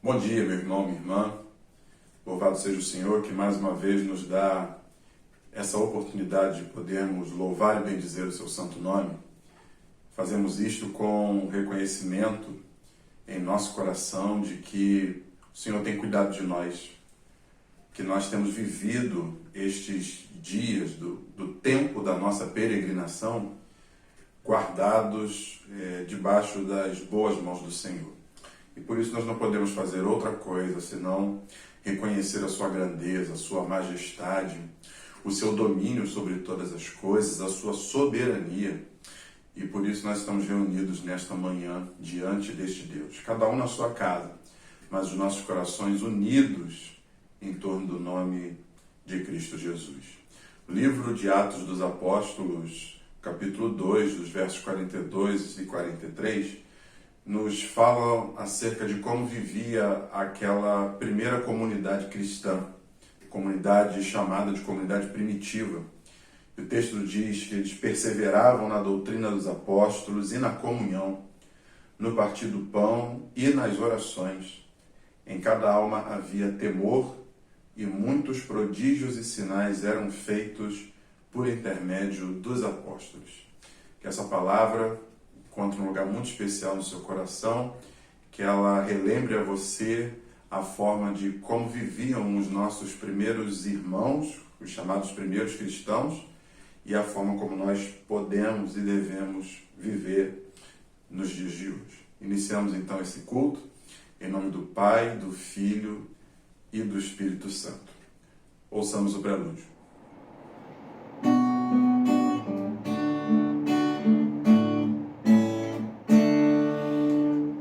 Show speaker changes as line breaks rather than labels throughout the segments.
Bom dia, meu irmão, minha irmã. Louvado seja o Senhor que mais uma vez nos dá essa oportunidade de podermos louvar e bendizer o seu santo nome. Fazemos isto com reconhecimento em nosso coração de que o Senhor tem cuidado de nós, que nós temos vivido estes dias do tempo da nossa peregrinação guardados debaixo das boas mãos do Senhor. E por isso nós não podemos fazer outra coisa senão reconhecer a sua grandeza, a sua majestade, o seu domínio sobre todas as coisas, a sua soberania. E por isso nós estamos reunidos nesta manhã diante deste Deus, cada um na sua casa, mas os nossos corações unidos em torno do nome de Cristo Jesus. O livro de Atos dos Apóstolos, capítulo 2, dos versos 42 e 43, nos fala acerca de como vivia aquela primeira comunidade cristã, comunidade chamada de comunidade primitiva. O texto diz que eles perseveravam na doutrina dos apóstolos e na comunhão, no partir do pão e nas orações. Em cada alma havia temor e muitos prodígios e sinais eram feitos por intermédio dos apóstolos. Que essa palavra encontre um lugar muito especial no seu coração, que ela relembre a você a forma de como viviam os nossos primeiros irmãos, os chamados primeiros cristãos, e a forma como nós podemos e devemos viver nos dias de hoje. Iniciamos então esse culto em nome do Pai, do Filho e do Espírito Santo. Ouçamos o prelúdio.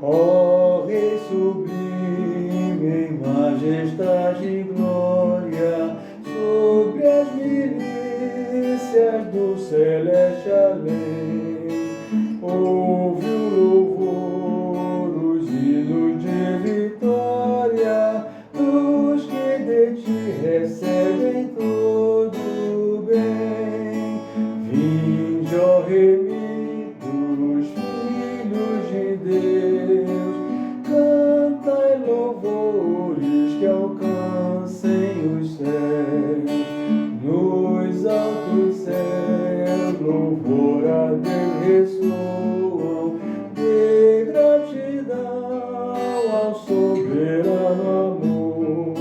Ó Rei sublime em majestade e glória, sobre as milícias do celeste além, ouve o louvor, os hinos de vitória, dos que de ti recebem todo o bem. Vinde, ó remidos, filhos de Deus, cantai louvores que alcancem os céus. Nos altos céus, louvor a Deus ressoam, de gratidão ao soberano amor.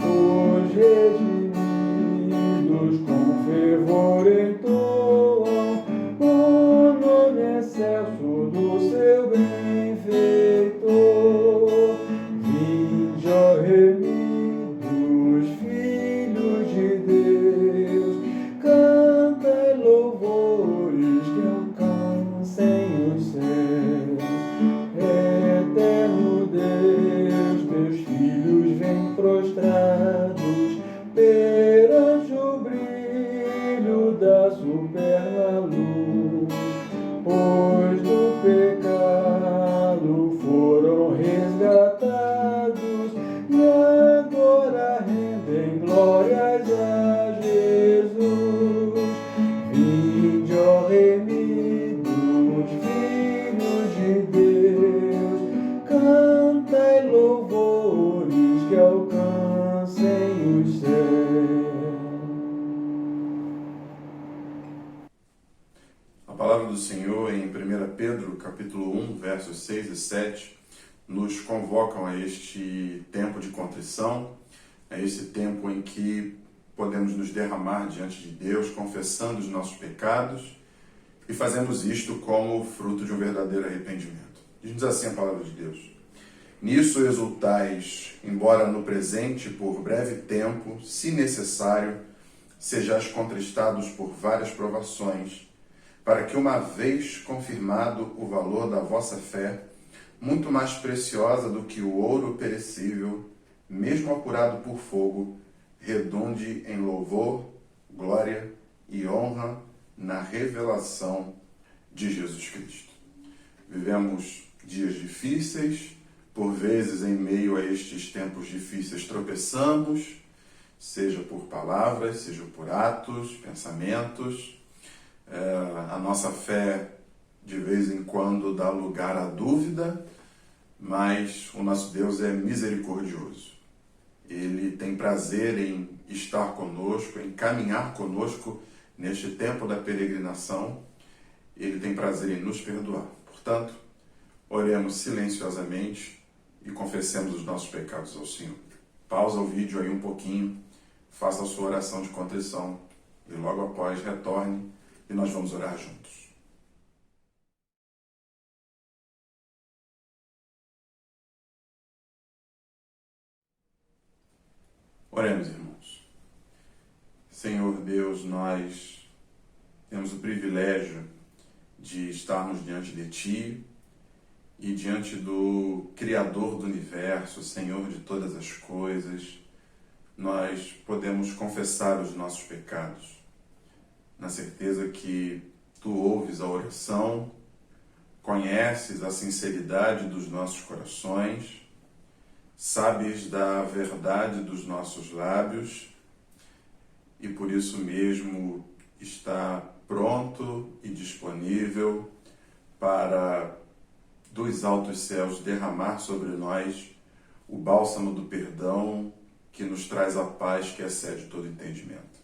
Os redimidos com fervor entoam o nome excelso do seu benfeitor. Vinde, ó remidos, filhos de Deus, cantai louvores que alcancem os céus. Eterno Deus, teus filhos vêm prostrados perante o brilho da superna luz, pois do pecado foram resgatados e agora rendem glórias a Jesus. Vinde, ó remidos, filhos de Deus, cantai louvores que alcancem os céus.
A palavra do Senhor em 1 Pedro, capítulo 1, versos 6 e 7, nos convocam a este tempo de contrição, a este tempo em que podemos nos derramar diante de Deus, confessando os nossos pecados e fazemos isto como fruto de um verdadeiro arrependimento. Diz assim a palavra de Deus: nisso exultais, embora no presente, por breve tempo, se necessário, sejais contristados por várias provações, para que, uma vez confirmado o valor da vossa fé, muito mais preciosa do que o ouro perecível, mesmo apurado por fogo, redunde em louvor, glória e honra na revelação de Jesus Cristo. Vivemos dias difíceis, por vezes em meio a estes tempos difíceis tropeçamos, seja por palavras, seja por atos, pensamentos. A nossa fé de vez em quando dá lugar à dúvida, mas o nosso Deus é misericordioso. Ele tem prazer em estar conosco, em caminhar conosco neste tempo da peregrinação. Ele tem prazer em nos perdoar. Portanto, oremos silenciosamente e confessemos os nossos pecados ao Senhor. Pausa o vídeo aí um pouquinho, faça a sua oração de contrição e logo após retorne e nós vamos orar juntos. Oremos, irmãos. Senhor Deus, nós temos o privilégio de estarmos diante de Ti e diante do Criador do Universo, Senhor de todas as coisas. Nós podemos confessar os nossos pecados, na certeza que Tu ouves a oração, conheces a sinceridade dos nossos corações, sabes da verdade dos nossos lábios e por isso mesmo está pronto e disponível para dos altos céus derramar sobre nós o bálsamo do perdão que nos traz a paz que excede todo entendimento.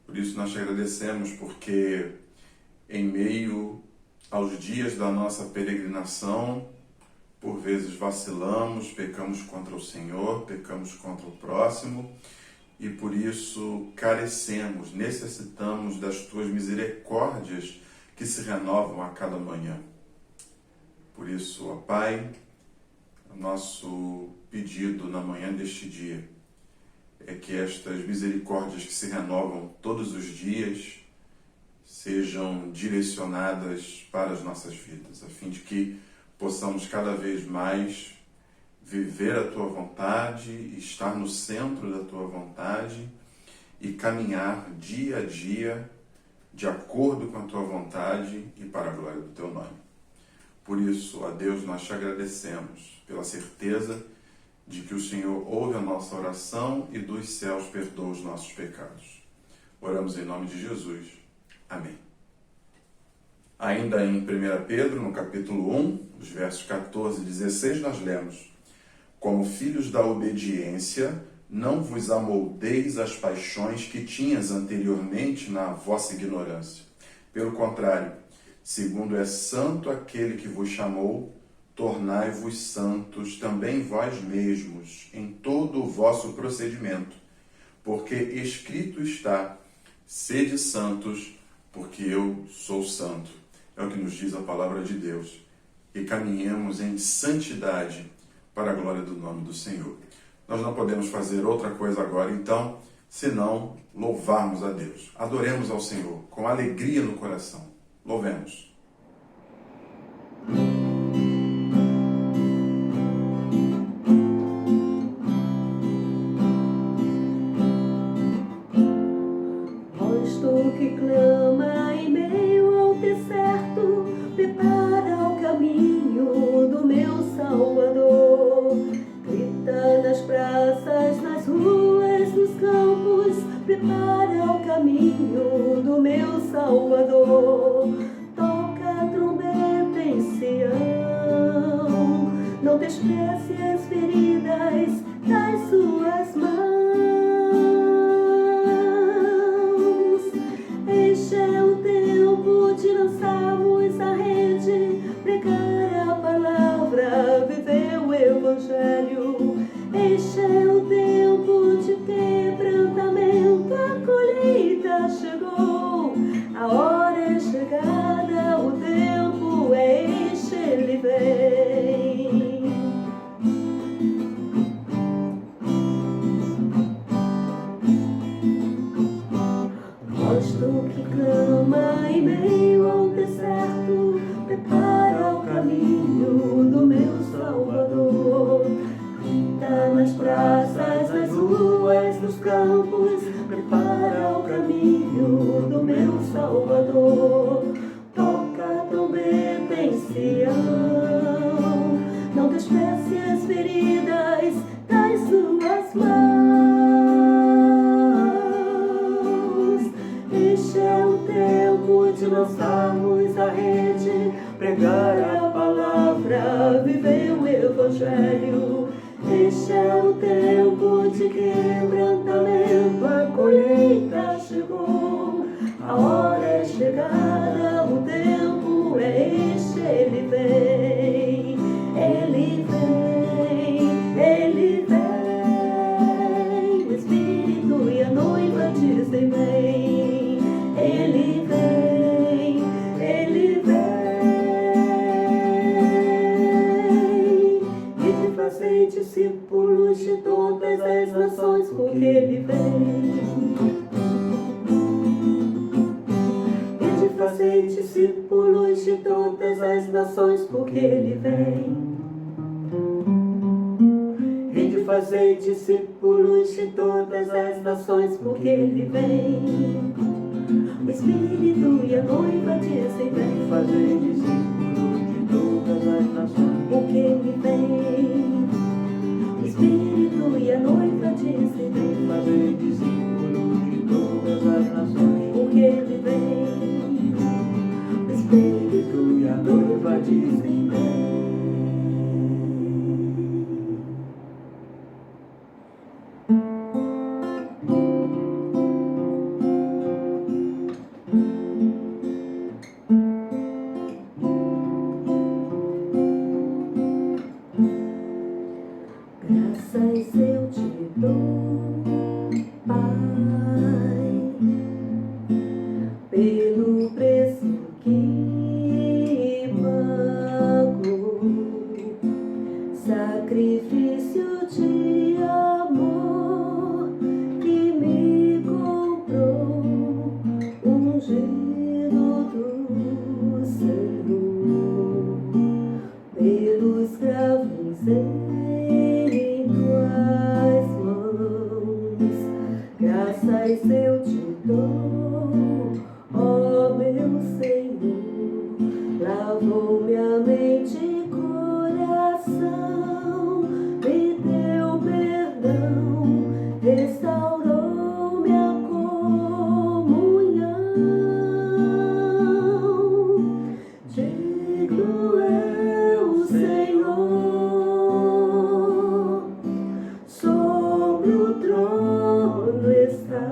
Por isso nós te agradecemos porque em meio aos dias da nossa peregrinação, por vezes vacilamos, pecamos contra o Senhor, pecamos contra o próximo e por isso carecemos, necessitamos das Tuas misericórdias que se renovam a cada manhã. Por isso, ó Pai, o nosso pedido na manhã deste dia é que estas misericórdias que se renovam todos os dias sejam direcionadas para as nossas vidas, a fim de que possamos cada vez mais viver a Tua vontade, estar no centro da Tua vontade e caminhar dia a dia de acordo com a Tua vontade e para a glória do Teu nome. Por isso, a Deus, nós te agradecemos pela certeza de que o Senhor ouve a nossa oração e dos céus perdoa os nossos pecados. Oramos em nome de Jesus. Amém. Ainda em 1 Pedro, no capítulo 1, os versos 14 e 16, nós lemos: Como filhos da obediência, não vos amoldeis às paixões que tinhas anteriormente na vossa ignorância. Pelo contrário, segundo é santo aquele que vos chamou, tornai-vos santos também vós mesmos em todo o vosso procedimento, porque escrito está: sede santos, porque eu sou santo. É o que nos diz a palavra de Deus. E caminhemos em santidade para a glória do nome do Senhor. Nós não podemos fazer outra coisa agora, então, senão louvarmos a Deus. Adoremos ao Senhor com alegria no coração. Louvemos.
Tu que clama em meio ao deserto, prepara o caminho do meu Salvador. Grita nas praças, nas ruas, nos campos, prepara o caminho do meu Salvador. Toca a trombeta em Sião, não despreze as feridas das suas mãos. Este é o tempo de lançarmos a rede, pregar a palavra, viver o Evangelho. Este é o tempo de quebrantamento, a colheita chegou, a hora é chegada, o tempo é este, ele vem. Tu que clama em meio ao deserto, prepara o caminho do meu Salvador. Grita nas praças, nas ruas, nos campos, prepara o caminho do meu Salvador. Toca a trombeta em Sião, não despreze as feridas das suas mãos. Este é o tempo de lançarmos a rede, pregar a palavra, palavra, viver o Evangelho. Este é o tempo de quebrantamento, a colheita chegou, a hora é chegada, o tempo é este, ele vem, ele vem, ele vem. O Espírito e a noiva dizem vem, ele vem, ele vem. E de fazer discípulos de todas as nações, porque ele vem. Fazer discípulos de todas as nações, porque ele vem. E de fazer discípulos de todas as nações, porque ele vem. O Espírito e a noiva dizem vem.
Fazer discípulos de todas as nações,
Porque ele vem. O Espírito e a noiva dizem vem.
fazer discípulos de todas as nações,
Porque ele vem. O Espírito
e a noiva dizem
vem. Graças eu te dou, Pai, pelo preço que pago, sacrifício de amor que me comprou, ungido do Senhor, pelos cravos em tuas mãos. Graças eu te dou, ó meu Senhor, lavou minha mente e coração, me deu perdão, restaurou minha comunhão. Digno é o Senhor, sobre o trono está,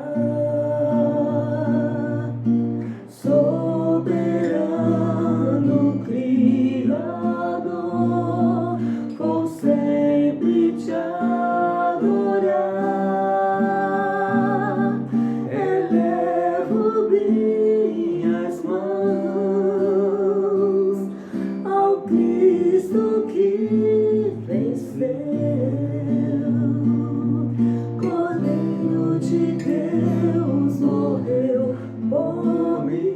soberano Criador, vou sempre te adorar. Elevo minhas mãos ao Cristo que venceu, Cordeiro de Deus morreu por mim,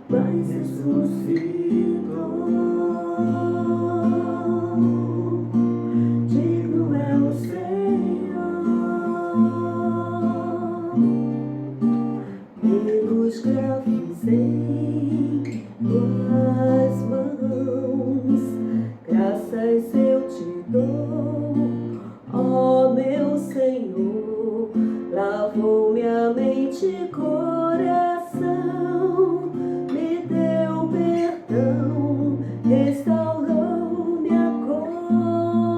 mas ressuscitou. Digno é o Senhor, pelos cravos em tuas mãos. Graças eu te dou, ó meu Senhor, lavou minha mente e coração, me deu perdão, restaurou minha comunhão.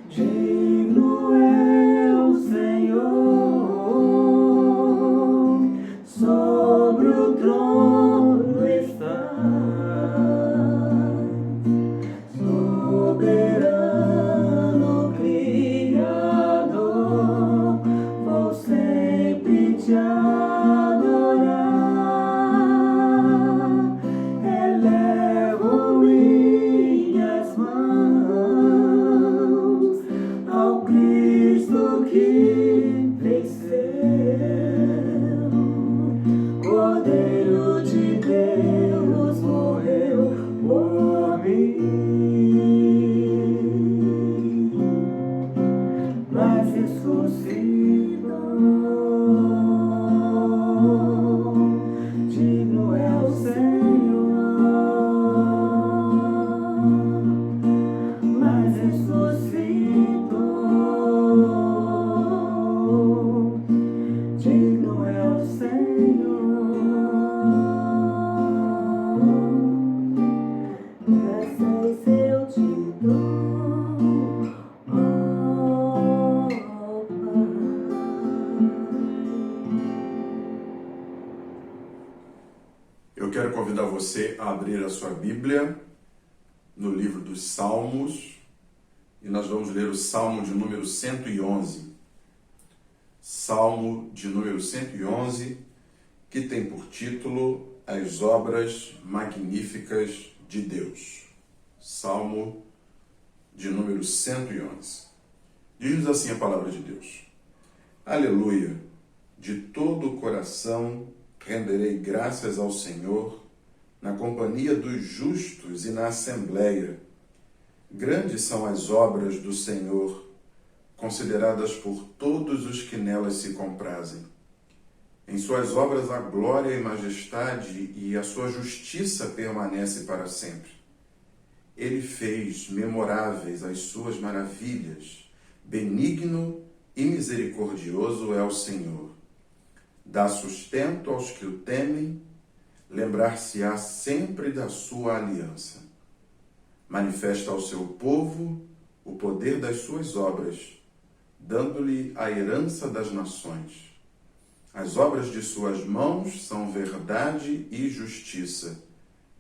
Digno é o Senhor, sobre o trono está, soberano Criador, vou sempre te adorar. Elevo minhas mãos ao Cristo que venceu, Cordeiro de Deus morreu por mim, mas ressuscitou. Digno é o Senhor, mas ressuscitou.
convidar você a abrir a sua Bíblia no livro dos Salmos e nós vamos ler o Salmo de número 111. Salmo de número 111, que tem por título As Obras Magníficas de Deus. Salmo de número 111. Diz-nos assim a palavra de Deus. Aleluia! De todo o coração renderei graças ao Senhor, na companhia dos justos e na assembleia. Grandes são as obras do Senhor, consideradas por todos os que nelas se comprazem. Em suas obras há glória e majestade, e a sua justiça permanece para sempre. Ele fez memoráveis as suas maravilhas. Benigno e misericordioso é o Senhor. Dá sustento aos que o temem, lembrar-se-á sempre da sua aliança. Manifesta ao seu povo o poder das suas obras, dando-lhe a herança das nações. As obras de suas mãos são verdade e justiça,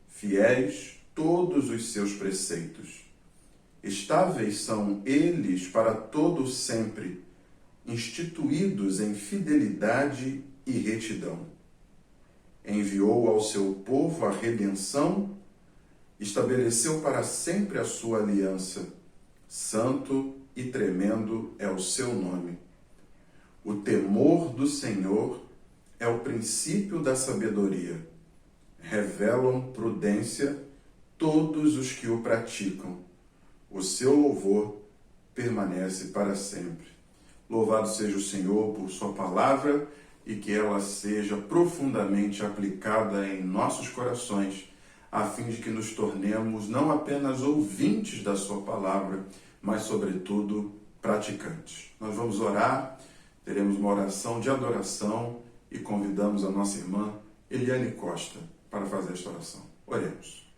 fiéis todos os seus preceitos. Estáveis são eles para todo sempre, instituídos em fidelidade e retidão. Enviou ao seu povo a redenção, estabeleceu para sempre a sua aliança. Santo e tremendo é o seu nome. O temor do Senhor é o princípio da sabedoria. Revelam prudência todos os que o praticam. O seu louvor permanece para sempre. Louvado seja o Senhor por sua palavra e que ela seja profundamente aplicada em nossos corações, a fim de que nos tornemos não apenas ouvintes da sua palavra, mas, sobretudo, praticantes. Nós vamos orar, teremos uma oração de adoração e convidamos a nossa irmã Eliane Costa para fazer esta oração. Oremos.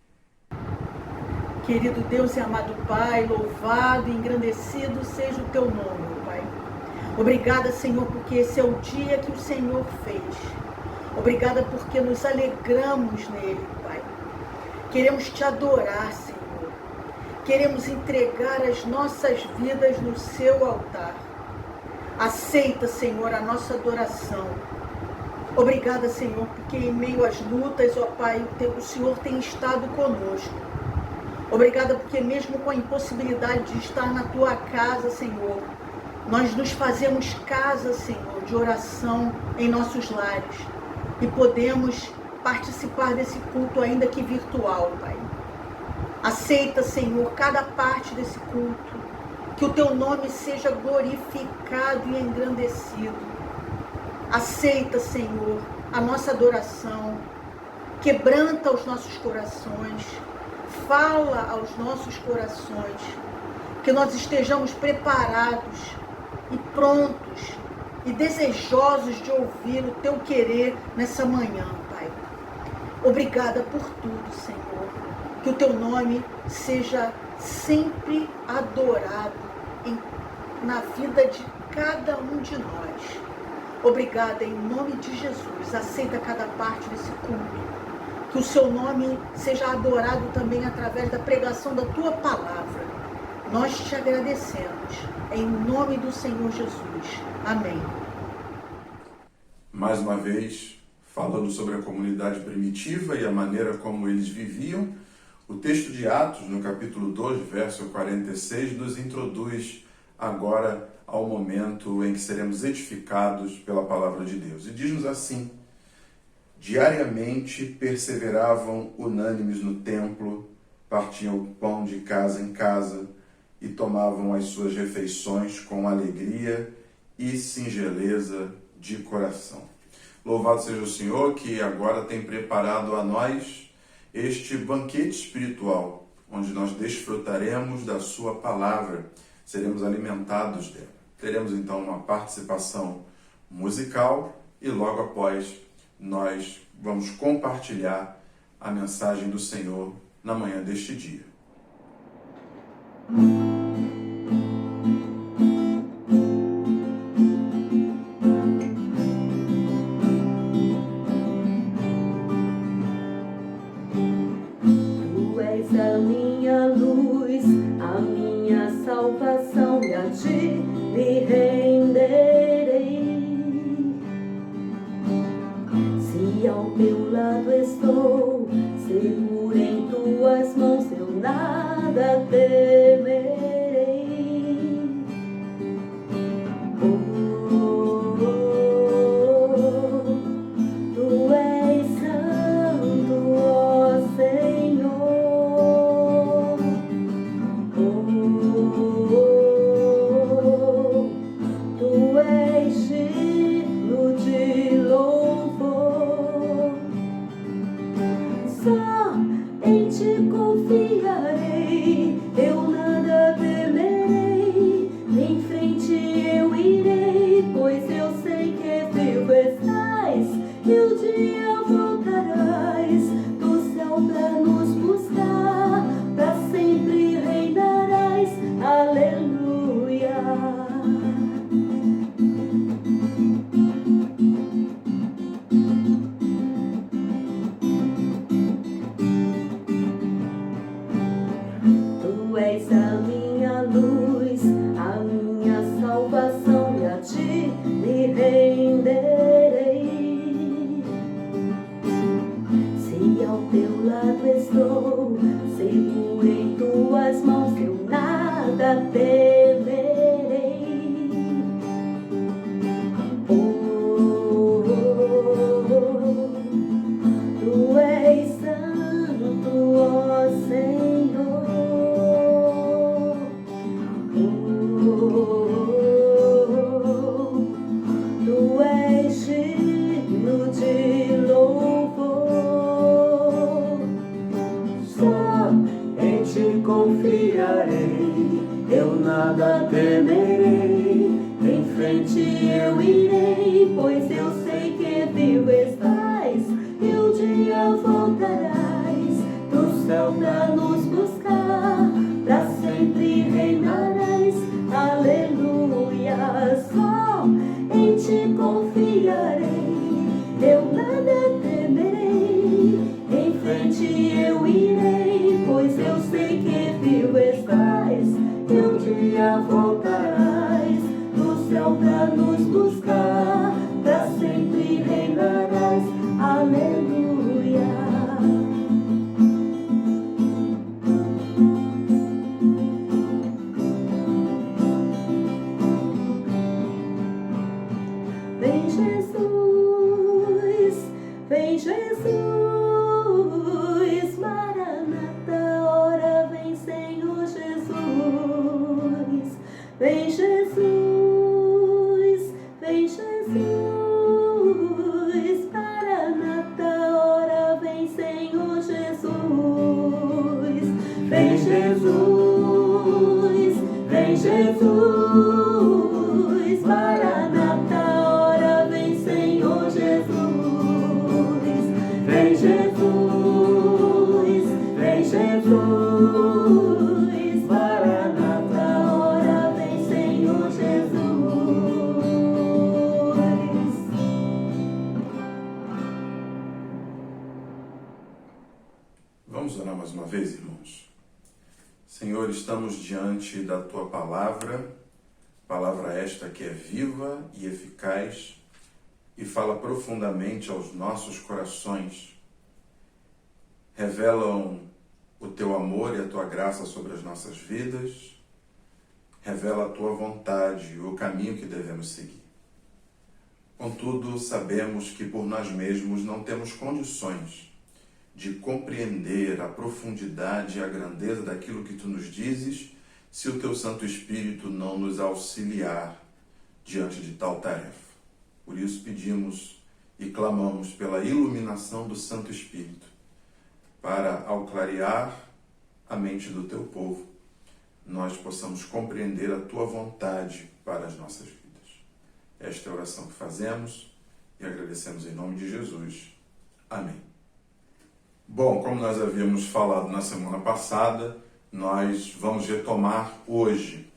Querido Deus e amado Pai, louvado e engrandecido seja o teu nome, Pai. Obrigada, Senhor, porque esse é o dia que o Senhor fez. Obrigada porque nos alegramos nele, Pai. Queremos te adorar, Senhor. Queremos entregar as nossas vidas no seu altar. Aceita, Senhor, a nossa adoração. Obrigada, Senhor, porque em meio às lutas, ó Pai, o Senhor tem estado conosco. Obrigada porque mesmo com a impossibilidade de estar na tua casa, Senhor, nós nos fazemos casa, Senhor, de oração em nossos lares e podemos participar desse culto ainda que virtual, Pai. Aceita, Senhor, cada parte desse culto, que o teu nome seja glorificado e engrandecido. Aceita, Senhor, a nossa adoração, quebranta os nossos corações, fala aos nossos corações, que nós estejamos preparados e prontos e desejosos de ouvir o teu querer nessa manhã, Pai. Obrigada por tudo, Senhor. Que o teu nome seja sempre adorado na vida de cada um de nós. Obrigada em nome de Jesus. Aceita cada parte desse culto. Que o seu nome seja adorado também através da pregação da tua palavra. Nós te agradecemos. Em nome do Senhor Jesus. Amém.
Mais uma vez, falando sobre a comunidade primitiva e a maneira como eles viviam, o texto de Atos, no capítulo 2, verso 46, nos introduz agora ao momento em que seremos edificados pela palavra de Deus. E diz-nos assim: diariamente perseveravam unânimes no templo, partiam o pão de casa em casa e tomavam as suas refeições com alegria e singeleza de coração. Louvado seja o Senhor que agora tem preparado a nós este banquete espiritual, onde nós desfrutaremos da sua palavra, seremos alimentados dela. Teremos então uma participação musical e logo após nós vamos compartilhar a mensagem do Senhor na manhã deste dia.
estou, seguro em tuas mãos, eu nada temerei. Tu és santo, ó Senhor. Tu és digno de louvor. Só em ti confiarei, eu nada temerei. Em frente eu irei, pois eu sei que vivo estás e o dia voltarás do céu pra nos buscar, pra sempre reinarás. Aleluia. Tu és a minha luz, a minha salvação, e a ti me renderei. Se ao teu lado estou, seguro em tuas mãos, eu nada temerei. Tu és santo, ó Senhor. Tu és digno de louvor. Só em ti confiarei, eu nada temerei. Em frente eu irei, pois eu sei que vivo estás e o dia voltarás do céu pra nos buscar, pra sempre reinarás. Aleluia. Só em ti confiarei, eu nada temerei. Em frente eu irei, pois eu sei que vivo estás e um dia voltarás do céu pra nos buscar, pra sempre reinarás. Aleluia. Vem Jesus, vem Jesus, Maranata, ora vem Senhor Jesus. Vem Jesus, vem Jesus, Maranata, ora vem Senhor Jesus. Vem Jesus, vem Jesus, Maranata, ora vem Senhor Jesus. Vem Jesus, vem Jesus, Maranata, ora vem Senhor Jesus.
Vamos orar mais uma vez, irmãos. Senhor, estamos diante da Tua palavra esta que é viva e eficaz e fala profundamente aos nossos corações. Revelam o Teu amor e a Tua graça sobre as nossas vidas, revela a Tua vontade e o caminho que devemos seguir. Contudo, sabemos que por nós mesmos não temos condições de compreender a profundidade e a grandeza daquilo que Tu nos dizes, se o Teu Santo Espírito não nos auxiliar diante de tal tarefa. Por isso pedimos e clamamos pela iluminação do Santo Espírito, para, ao clarear a mente do Teu povo, nós possamos compreender a Tua vontade para as nossas vidas. Esta é a oração que fazemos e agradecemos em nome de Jesus. Amém. Bom, como nós havíamos falado na semana passada, nós vamos retomar hoje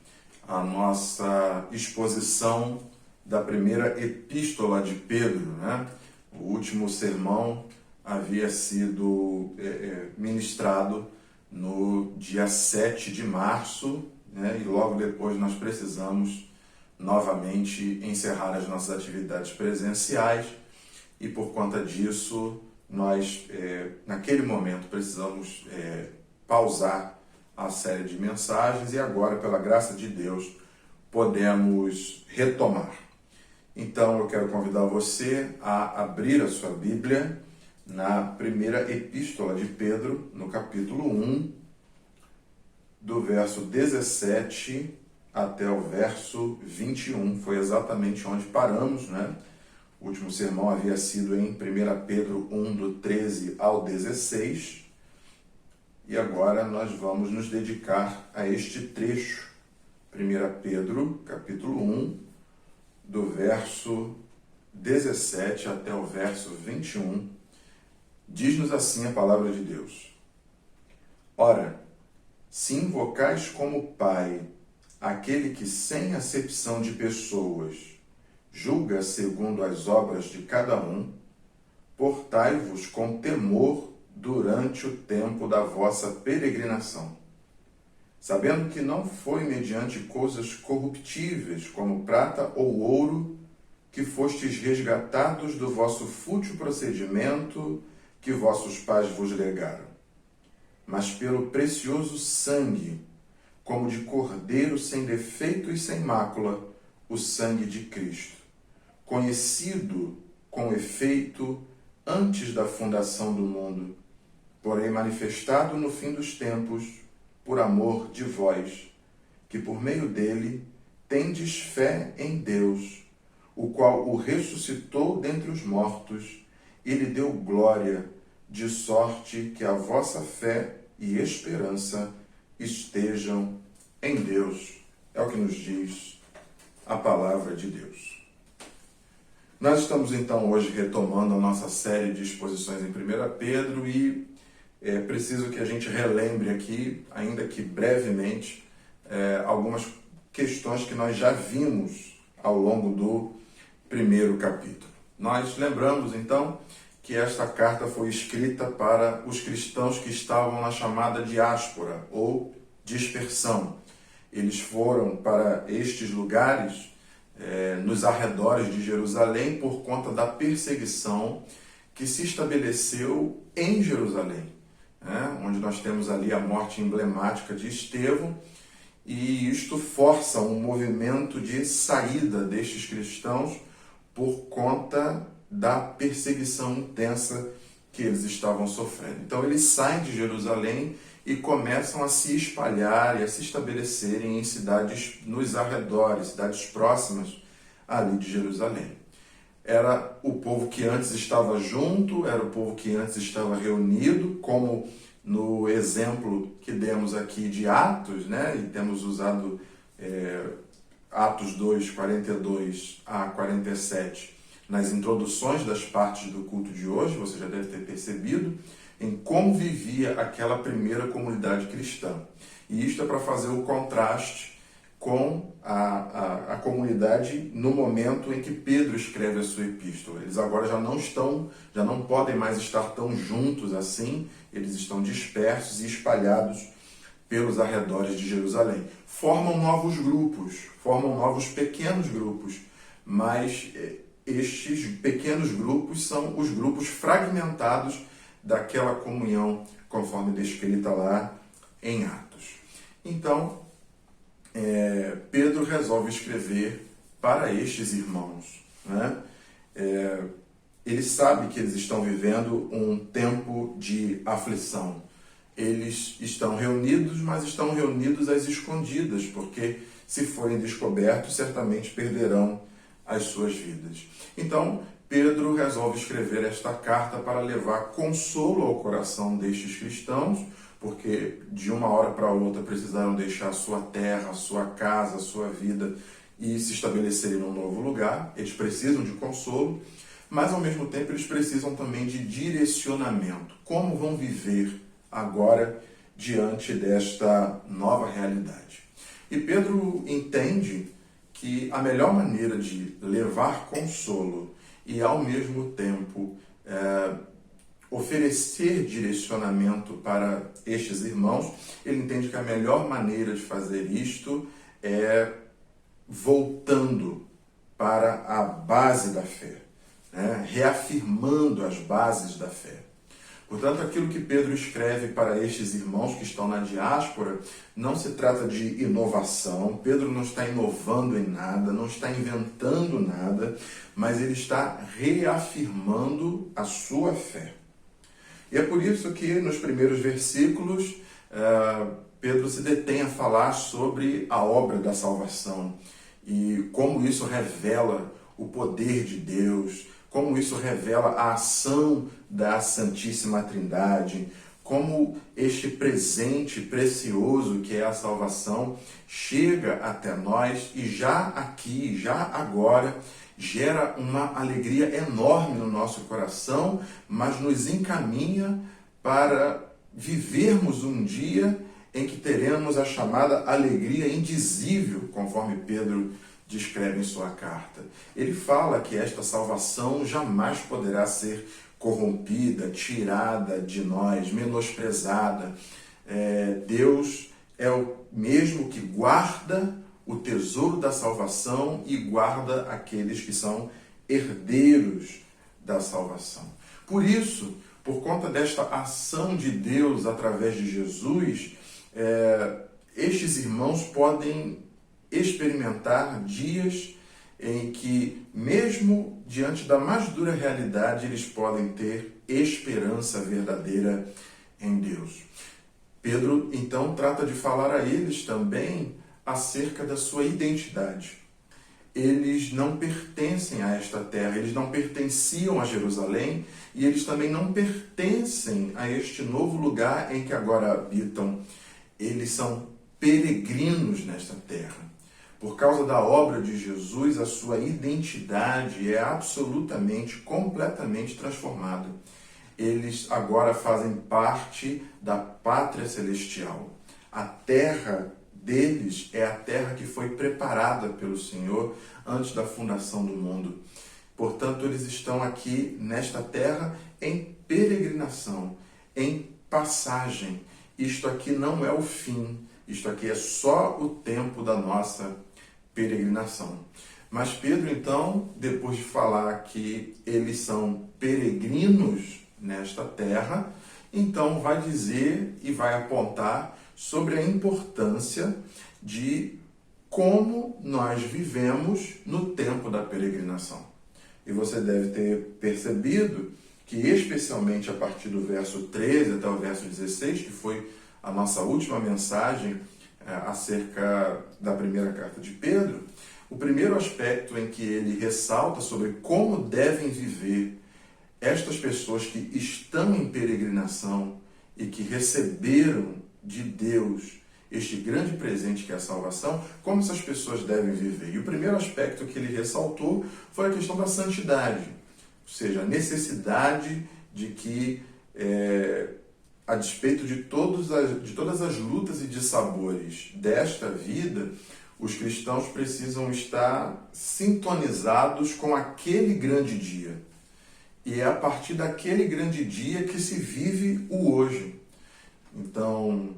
a nossa exposição da primeira epístola de Pedro, né? O último sermão havia sido ministrado no dia 7 de março, né? E logo depois nós precisamos novamente encerrar as nossas atividades presenciais e por conta disso nós, naquele momento, precisamos pausar a série de mensagens e agora, pela graça de Deus, podemos retomar. Então, eu quero convidar você a abrir a sua Bíblia na primeira epístola de Pedro, no capítulo 1, do verso 17 até o verso 21. Foi exatamente onde paramos, né? O último sermão havia sido em 1 Pedro 1, do 13 ao 16. E agora nós vamos nos dedicar a este trecho. 1 Pedro, capítulo 1, do verso 17 até o verso 21. Diz-nos assim a palavra de Deus. Ora, se invocais como Pai aquele que, sem acepção de pessoas, julga segundo as obras de cada um, portai-vos com temor durante o tempo da vossa peregrinação, sabendo que não foi mediante coisas corruptíveis, como prata ou ouro, que fostes resgatados do vosso fútil procedimento que vossos pais vos legaram, mas pelo precioso sangue, como de cordeiro sem defeito e sem mácula, o sangue de Cristo, conhecido com efeito antes da fundação do mundo, porém manifestado no fim dos tempos, por amor de vós, que por meio dele tendes fé em Deus, o qual o ressuscitou dentre os mortos e lhe deu glória, de sorte que a vossa fé e esperança estejam em Deus. É o que nos diz a palavra de Deus. Nós estamos então hoje retomando a nossa série de exposições em 1 Pedro e é preciso que a gente relembre aqui, ainda que brevemente, algumas questões que nós já vimos ao longo do primeiro capítulo. Nós lembramos então que esta carta foi escrita para os cristãos que estavam na chamada diáspora ou dispersão. Eles foram para estes lugares nos arredores de Jerusalém por conta da perseguição que se estabeleceu em Jerusalém, onde nós temos ali a morte emblemática de Estevão, e isto força um movimento de saída destes cristãos por conta da perseguição intensa que eles estavam sofrendo. Então eles saem de Jerusalém e começam a se espalhar e a se estabelecerem em cidades nos arredores, cidades próximas ali de Jerusalém. Era o povo que antes estava junto, era o povo que antes estava reunido, como no exemplo que demos aqui de Atos, e temos usado Atos 2, 42 a 47, nas introduções das partes do culto de hoje, você já deve ter percebido, em como vivia aquela primeira comunidade cristã. E isto é para fazer o contraste com a comunidade no momento em que Pedro escreve a sua epístola. Eles agora já não podem mais estar tão juntos assim, eles estão dispersos e espalhados pelos arredores de Jerusalém. Formam novos grupos, formam novos pequenos grupos, mas estes pequenos grupos são os grupos fragmentados daquela comunhão, conforme descrita lá em Atos. Então, Pedro resolve escrever para estes irmãos. Ele sabe que eles estão vivendo um tempo de aflição. Eles estão reunidos, mas estão reunidos às escondidas, porque se forem descobertos, certamente perderão as suas vidas. Então, Pedro resolve escrever esta carta para levar consolo ao coração destes cristãos, porque de uma hora para outra precisaram deixar a sua terra, a sua casa, a sua vida e se estabelecerem num novo lugar. Eles precisam de consolo, mas ao mesmo tempo eles precisam também de direcionamento. Como vão viver agora diante desta nova realidade? E Pedro entende que a melhor maneira de levar consolo e, ao mesmo tempo, oferecer direcionamento para estes irmãos, ele entende que a melhor maneira de fazer isto é voltando para a base da fé. reafirmando as bases da fé. Portanto, aquilo que Pedro escreve para estes irmãos que estão na diáspora não se trata de inovação. Pedro não está inovando em nada, não está inventando nada, mas ele está reafirmando a sua fé. E é por isso que nos primeiros versículos Pedro se detém a falar sobre a obra da salvação e como isso revela o poder de Deus, como isso revela a ação da Santíssima Trindade, como este presente precioso que é a salvação chega até nós e já aqui, já agora, gera uma alegria enorme no nosso coração, mas nos encaminha para vivermos um dia em que teremos a chamada alegria indizível, conforme Pedro descreve em sua carta. Ele fala que esta salvação jamais poderá ser corrompida, tirada de nós, menosprezada. Deus é o mesmo que guarda o tesouro da salvação e guarda aqueles que são herdeiros da salvação. Por isso, por conta desta ação de Deus através de Jesus, estes irmãos podem experimentar dias em que, mesmo diante da mais dura realidade, eles podem ter esperança verdadeira em Deus. Pedro, então, trata de falar a eles também acerca da sua identidade. Eles não pertencem a esta terra, eles não pertenciam a Jerusalém e eles também não pertencem a este novo lugar em que agora habitam. Eles são peregrinos nesta terra. Por causa da obra de Jesus, a sua identidade é absolutamente, completamente transformada. Eles agora fazem parte da pátria celestial. A terra deles é a terra que foi preparada pelo Senhor antes da fundação do mundo. Portanto, eles estão aqui nesta terra em peregrinação, em passagem. Isto aqui não é o fim, isto aqui é só o tempo da nossa peregrinação. Mas Pedro, então, depois de falar que eles são peregrinos nesta terra, então vai dizer e vai apontar sobre a importância de como nós vivemos no tempo da peregrinação. E você deve ter percebido que, especialmente a partir do verso 13 até o verso 16, que foi a nossa última mensagem acerca da primeira carta de Pedro, o primeiro aspecto em que ele ressalta sobre como devem viver estas pessoas que estão em peregrinação e que receberam de Deus este grande presente que é a salvação, como essas pessoas devem viver. E o primeiro aspecto que ele ressaltou foi a questão da santidade, ou seja, a necessidade de que, a despeito de todas as lutas e dissabores desta vida, os cristãos precisam estar sintonizados com aquele grande dia. E é a partir daquele grande dia que se vive o hoje. Então,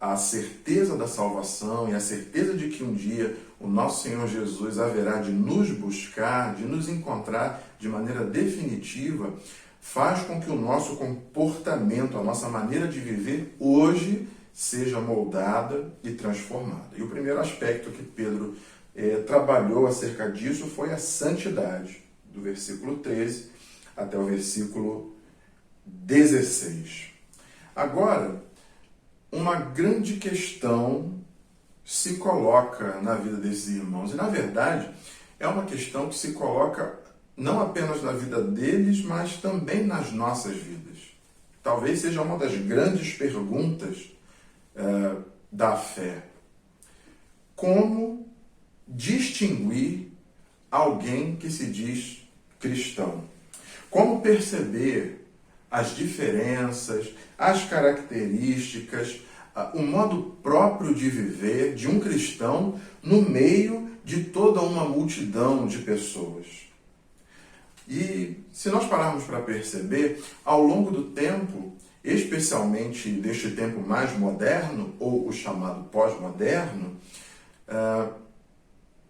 a certeza da salvação e a certeza de que um dia o nosso Senhor Jesus haverá de nos buscar, de nos encontrar de maneira definitiva, faz com que o nosso comportamento, a nossa maneira de viver hoje seja moldada e transformada. E o primeiro aspecto que Pedro trabalhou acerca disso foi a santidade, do versículo 13 até o versículo 16. Agora, uma grande questão se coloca na vida desses irmãos. E, na verdade, é uma questão que se coloca não apenas na vida deles, mas também nas nossas vidas. Talvez seja uma das grandes perguntas da fé. Como distinguir alguém que se diz cristão? Como perceber as diferenças, as características, o modo próprio de viver de um cristão no meio de toda uma multidão de pessoas? E se nós pararmos para perceber, ao longo do tempo, especialmente deste tempo mais moderno, ou o chamado pós-moderno,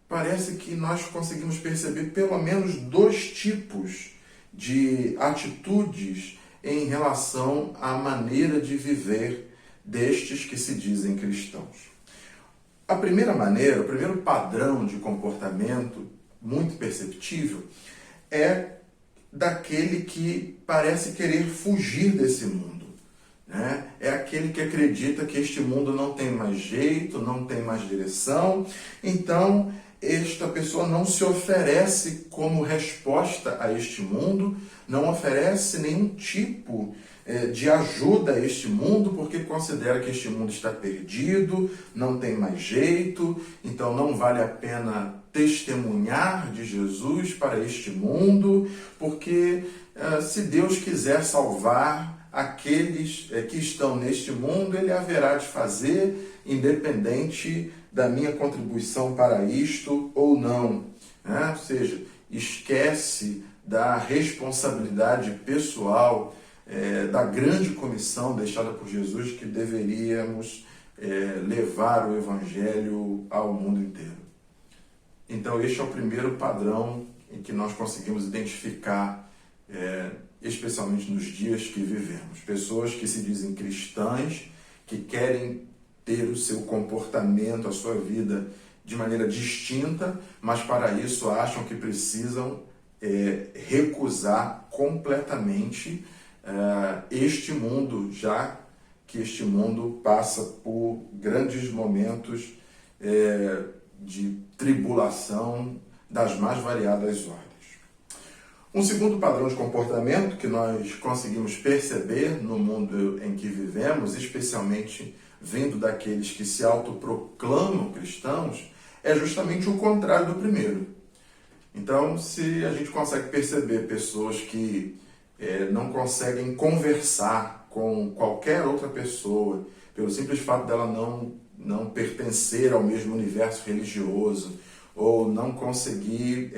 parece que nós conseguimos perceber pelo menos dois tipos de atitudes em relação à maneira de viver destes que se dizem cristãos. A primeira maneira, o primeiro padrão de comportamento muito perceptível é daquele que parece querer fugir desse mundo, né? É aquele que acredita que este mundo não tem mais jeito, não tem mais direção, então esta pessoa não se oferece como resposta a este mundo, não oferece nenhum tipo de ajuda a este mundo, porque considera que este mundo está perdido, não tem mais jeito, então não vale a pena testemunhar de Jesus para este mundo, porque se Deus quiser salvar aqueles que estão neste mundo, Ele haverá de fazer, independente da minha contribuição para isto ou não, né? Ou seja, esquece da responsabilidade pessoal, da grande comissão deixada por Jesus, que deveríamos levar o Evangelho ao mundo inteiro. Então, este é o primeiro padrão em que nós conseguimos identificar, especialmente nos dias que vivemos. Pessoas que se dizem cristãs, que querem ter o seu comportamento, a sua vida de maneira distinta, mas para isso acham que precisam recusar completamente este mundo, já que este mundo passa por grandes momentos de tribulação das mais variadas ordens. Um segundo padrão de comportamento que nós conseguimos perceber no mundo em que vivemos, especialmente vindo daqueles que se autoproclamam cristãos, é justamente o contrário do primeiro. Então, se a gente consegue perceber pessoas que não conseguem conversar com qualquer outra pessoa, pelo simples fato dela não pertencer ao mesmo universo religioso, ou não conseguir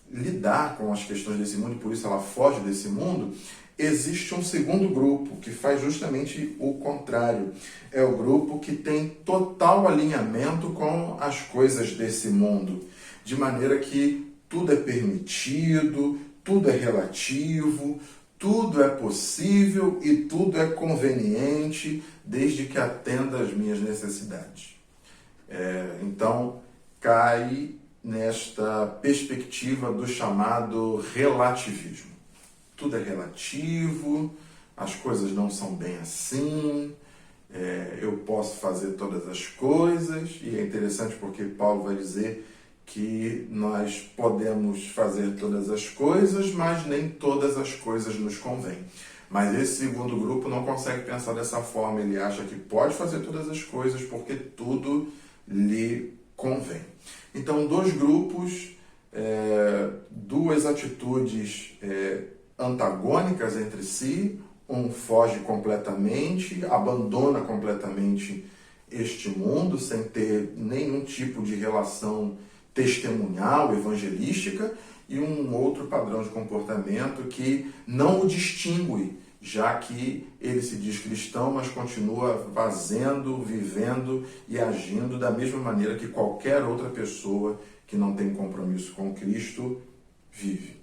lidar com as questões desse mundo, e por isso ela foge desse mundo, existe um segundo grupo que faz justamente o contrário. É o grupo que tem total alinhamento com as coisas desse mundo, de maneira que tudo é permitido, tudo é relativo, tudo é possível e tudo é conveniente, desde que atenda às minhas necessidades. Então, cai nesta perspectiva do chamado relativismo. Tudo é relativo, as coisas não são bem assim, eu posso fazer todas as coisas, e é interessante porque Paulo vai dizer que nós podemos fazer todas as coisas, mas nem todas as coisas nos convêm. Mas esse segundo grupo não consegue pensar dessa forma, ele acha que pode fazer todas as coisas porque tudo lhe convém. Então, dois grupos, duas atitudes antagônicas entre si, um foge completamente, abandona completamente este mundo sem ter nenhum tipo de relação testemunhal, evangelística, e um outro padrão de comportamento que não o distingue, já que ele se diz cristão, mas continua fazendo, vivendo e agindo da mesma maneira que qualquer outra pessoa que não tem compromisso com Cristo vive.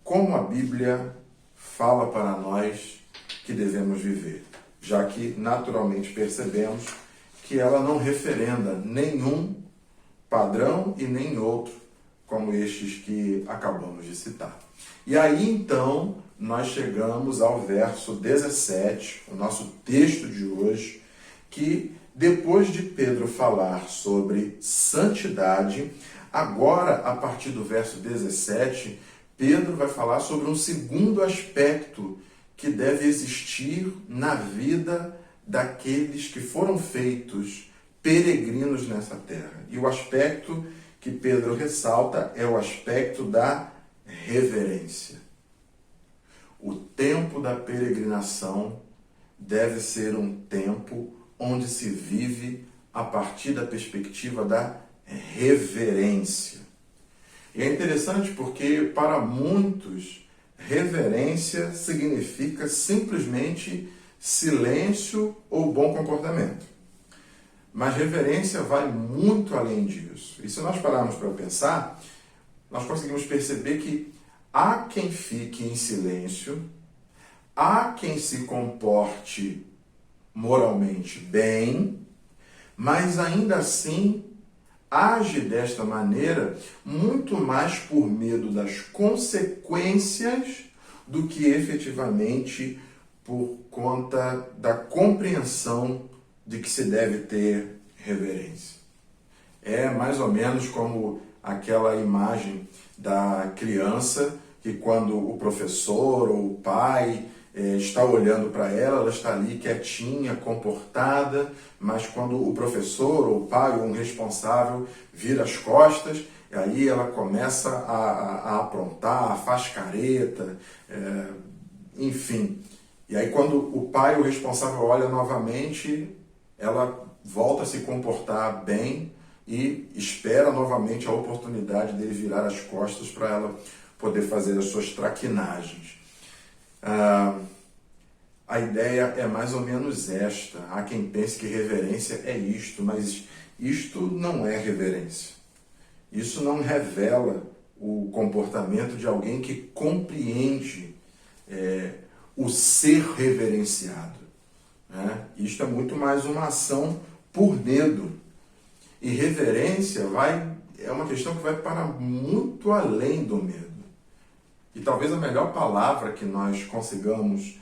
Como a Bíblia fala para nós que devemos viver, já que naturalmente percebemos que ela não referenda nenhum padrão e nem outro, como estes que acabamos de citar. E aí, então, nós chegamos ao verso 17, o nosso texto de hoje, que depois de Pedro falar sobre santidade, agora, a partir do verso 17, Pedro vai falar sobre um segundo aspecto que deve existir na vida daqueles que foram feitos peregrinos nessa terra. E o aspecto que Pedro ressalta é o aspecto da reverência. O tempo da peregrinação deve ser um tempo onde se vive a partir da perspectiva da reverência. E é interessante porque, para muitos, reverência significa simplesmente silêncio ou bom comportamento. Mas reverência vai muito além disso. E se nós pararmos para pensar, nós conseguimos perceber que há quem fique em silêncio, há quem se comporte moralmente bem, mas ainda assim age desta maneira muito mais por medo das consequências do que efetivamente por conta da compreensão de que se deve ter reverência. É mais ou menos como aquela imagem da criança que quando o professor ou o pai está olhando para ela, ela está ali quietinha, comportada, mas quando o professor ou o pai ou um responsável vira as costas, aí ela começa a aprontar, faz careta, enfim. E aí quando o pai ou o responsável olha novamente, ela volta a se comportar bem e espera novamente a oportunidade dele virar as costas para ela poder fazer as suas traquinagens. A ideia é mais ou menos esta. Há quem pense que reverência é isto, mas isto não é reverência. Isso não revela o comportamento de alguém que compreende o ser reverenciado. Né? Isto é muito mais uma ação por medo. E reverência é uma questão que vai para muito além do medo. E talvez a melhor palavra que nós consigamos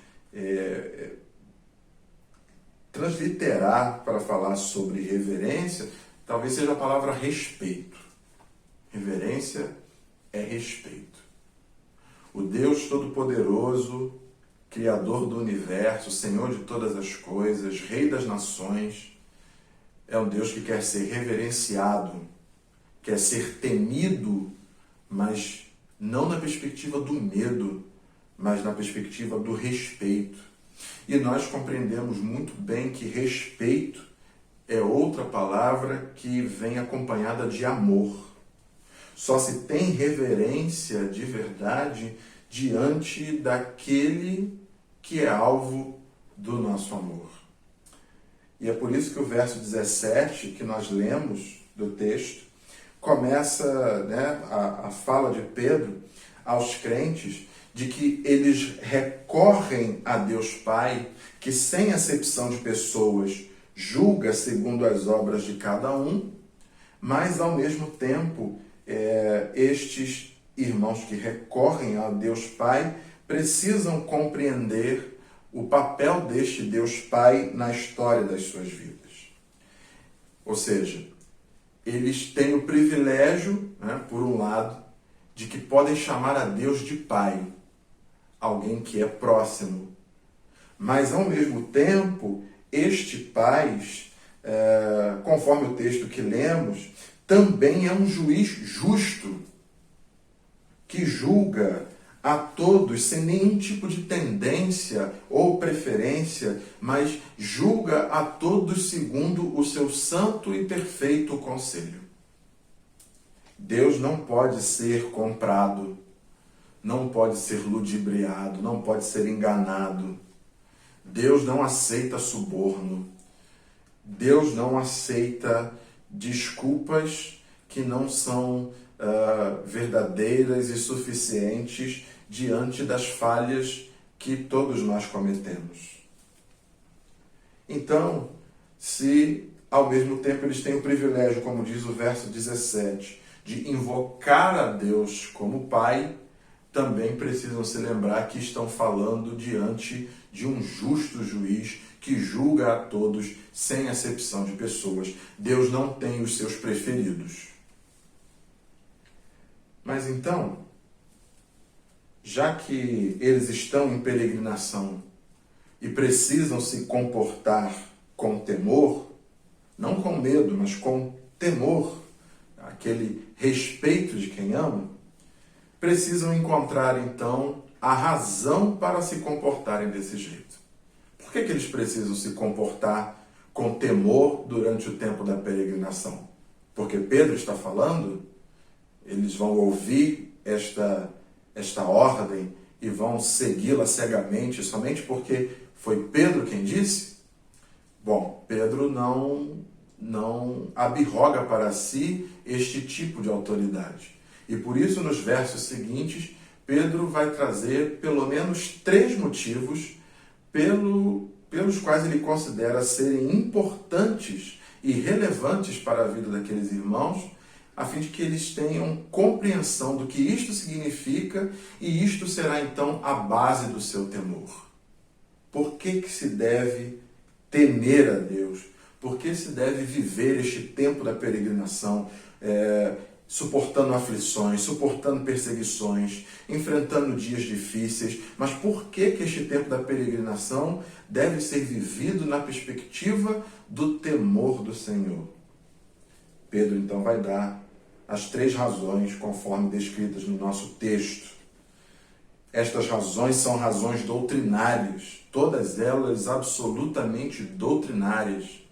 transliterar para falar sobre reverência, talvez seja a palavra respeito. Reverência é respeito. O Deus Todo-Poderoso, Criador do Universo, Senhor de todas as coisas, Rei das Nações, é um Deus que quer ser reverenciado, quer ser temido, mas não na perspectiva do medo, mas na perspectiva do respeito. E nós compreendemos muito bem que respeito é outra palavra que vem acompanhada de amor. Só se tem reverência de verdade diante daquele que é alvo do nosso amor. E é por isso que o verso 17 que nós lemos do texto começa a fala de Pedro aos crentes de que eles recorrem a Deus Pai, que sem acepção de pessoas julga segundo as obras de cada um, mas ao mesmo tempo estes irmãos que recorrem a Deus Pai precisam compreender o papel deste Deus Pai na história das suas vidas. Ou seja, eles têm o privilégio, por um lado, de que podem chamar a Deus de Pai, alguém que é próximo. Mas, ao mesmo tempo, este Pai, conforme o texto que lemos, também é um juiz justo, que julga a todos sem nenhum tipo de tendência ou preferência, mas julga a todos segundo o seu santo e perfeito conselho. Deus não pode ser comprado, não pode ser ludibriado, não pode ser enganado. Deus não aceita suborno. Deus não aceita desculpas que não são verdadeiras e suficientes diante das falhas que todos nós cometemos. Então, se ao mesmo tempo eles têm o privilégio, como diz o verso 17, de invocar a Deus como Pai, também precisam se lembrar que estão falando diante de um justo juiz que julga a todos sem acepção de pessoas. Deus não tem os seus preferidos. Mas então, já que eles estão em peregrinação e precisam se comportar com temor, não com medo, mas com temor, aquele respeito de quem ama, precisam encontrar então a razão para se comportarem desse jeito. Por que eles precisam se comportar com temor durante o tempo da peregrinação? Porque Pedro está falando, eles vão ouvir esta ordem e vão segui-la cegamente somente porque foi Pedro quem disse? Bom, Pedro não abroga para si este tipo de autoridade. E por isso, nos versos seguintes, Pedro vai trazer pelo menos 3 motivos pelos quais ele considera serem importantes e relevantes para a vida daqueles irmãos, a fim de que eles tenham compreensão do que isto significa e isto será então a base do seu temor. Por que se deve temer a Deus? Por que se deve viver este tempo da peregrinação, suportando aflições, suportando perseguições, enfrentando dias difíceis? Mas por que este tempo da peregrinação deve ser vivido na perspectiva do temor do Senhor? Pedro então vai dar as 3 razões conforme descritas no nosso texto. Estas razões são razões doutrinárias, todas elas absolutamente doutrinárias.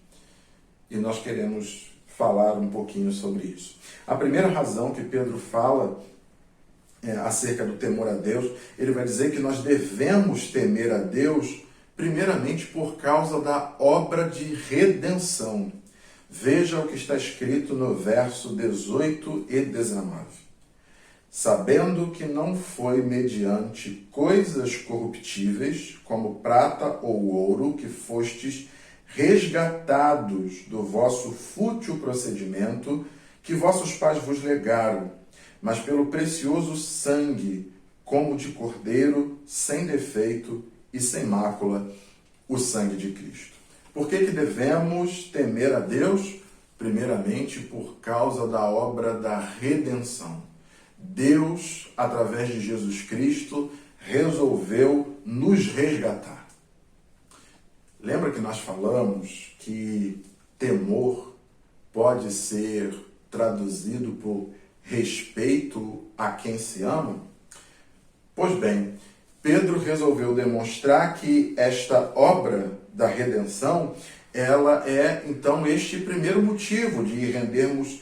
E nós queremos falar um pouquinho sobre isso. A primeira razão que Pedro fala acerca do temor a Deus, ele vai dizer que nós devemos temer a Deus primeiramente por causa da obra de redenção. Veja o que está escrito no verso 18 e 19. Sabendo que não foi mediante coisas corruptíveis, como prata ou ouro, que fostes resgatados do vosso fútil procedimento que vossos pais vos legaram, mas pelo precioso sangue, como de cordeiro, sem defeito e sem mácula, o sangue de Cristo. Por que devemos temer a Deus? Primeiramente, por causa da obra da redenção. Deus, através de Jesus Cristo, resolveu nos resgatar. Lembra que nós falamos que temor pode ser traduzido por respeito a quem se ama? Pois bem, Pedro resolveu demonstrar que esta obra da redenção, ela é então este primeiro motivo de rendermos,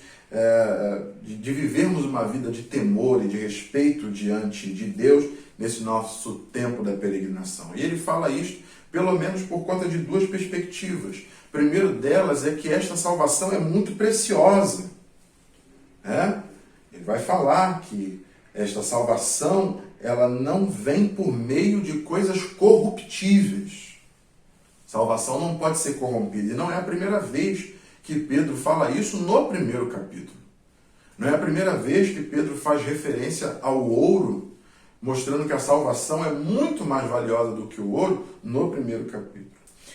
de vivermos uma vida de temor e de respeito diante de Deus nesse nosso tempo da peregrinação. E ele fala isto pelo menos por conta de 2 perspectivas. O primeiro delas é que esta salvação é muito preciosa. Ele vai falar que esta salvação ela não vem por meio de coisas corruptíveis. Salvação não pode ser corrompida. E não é a primeira vez que Pedro fala isso no primeiro capítulo. Não é a primeira vez que Pedro faz referência ao ouro, mostrando que a salvação é muito mais valiosa do que o ouro no primeiro capítulo.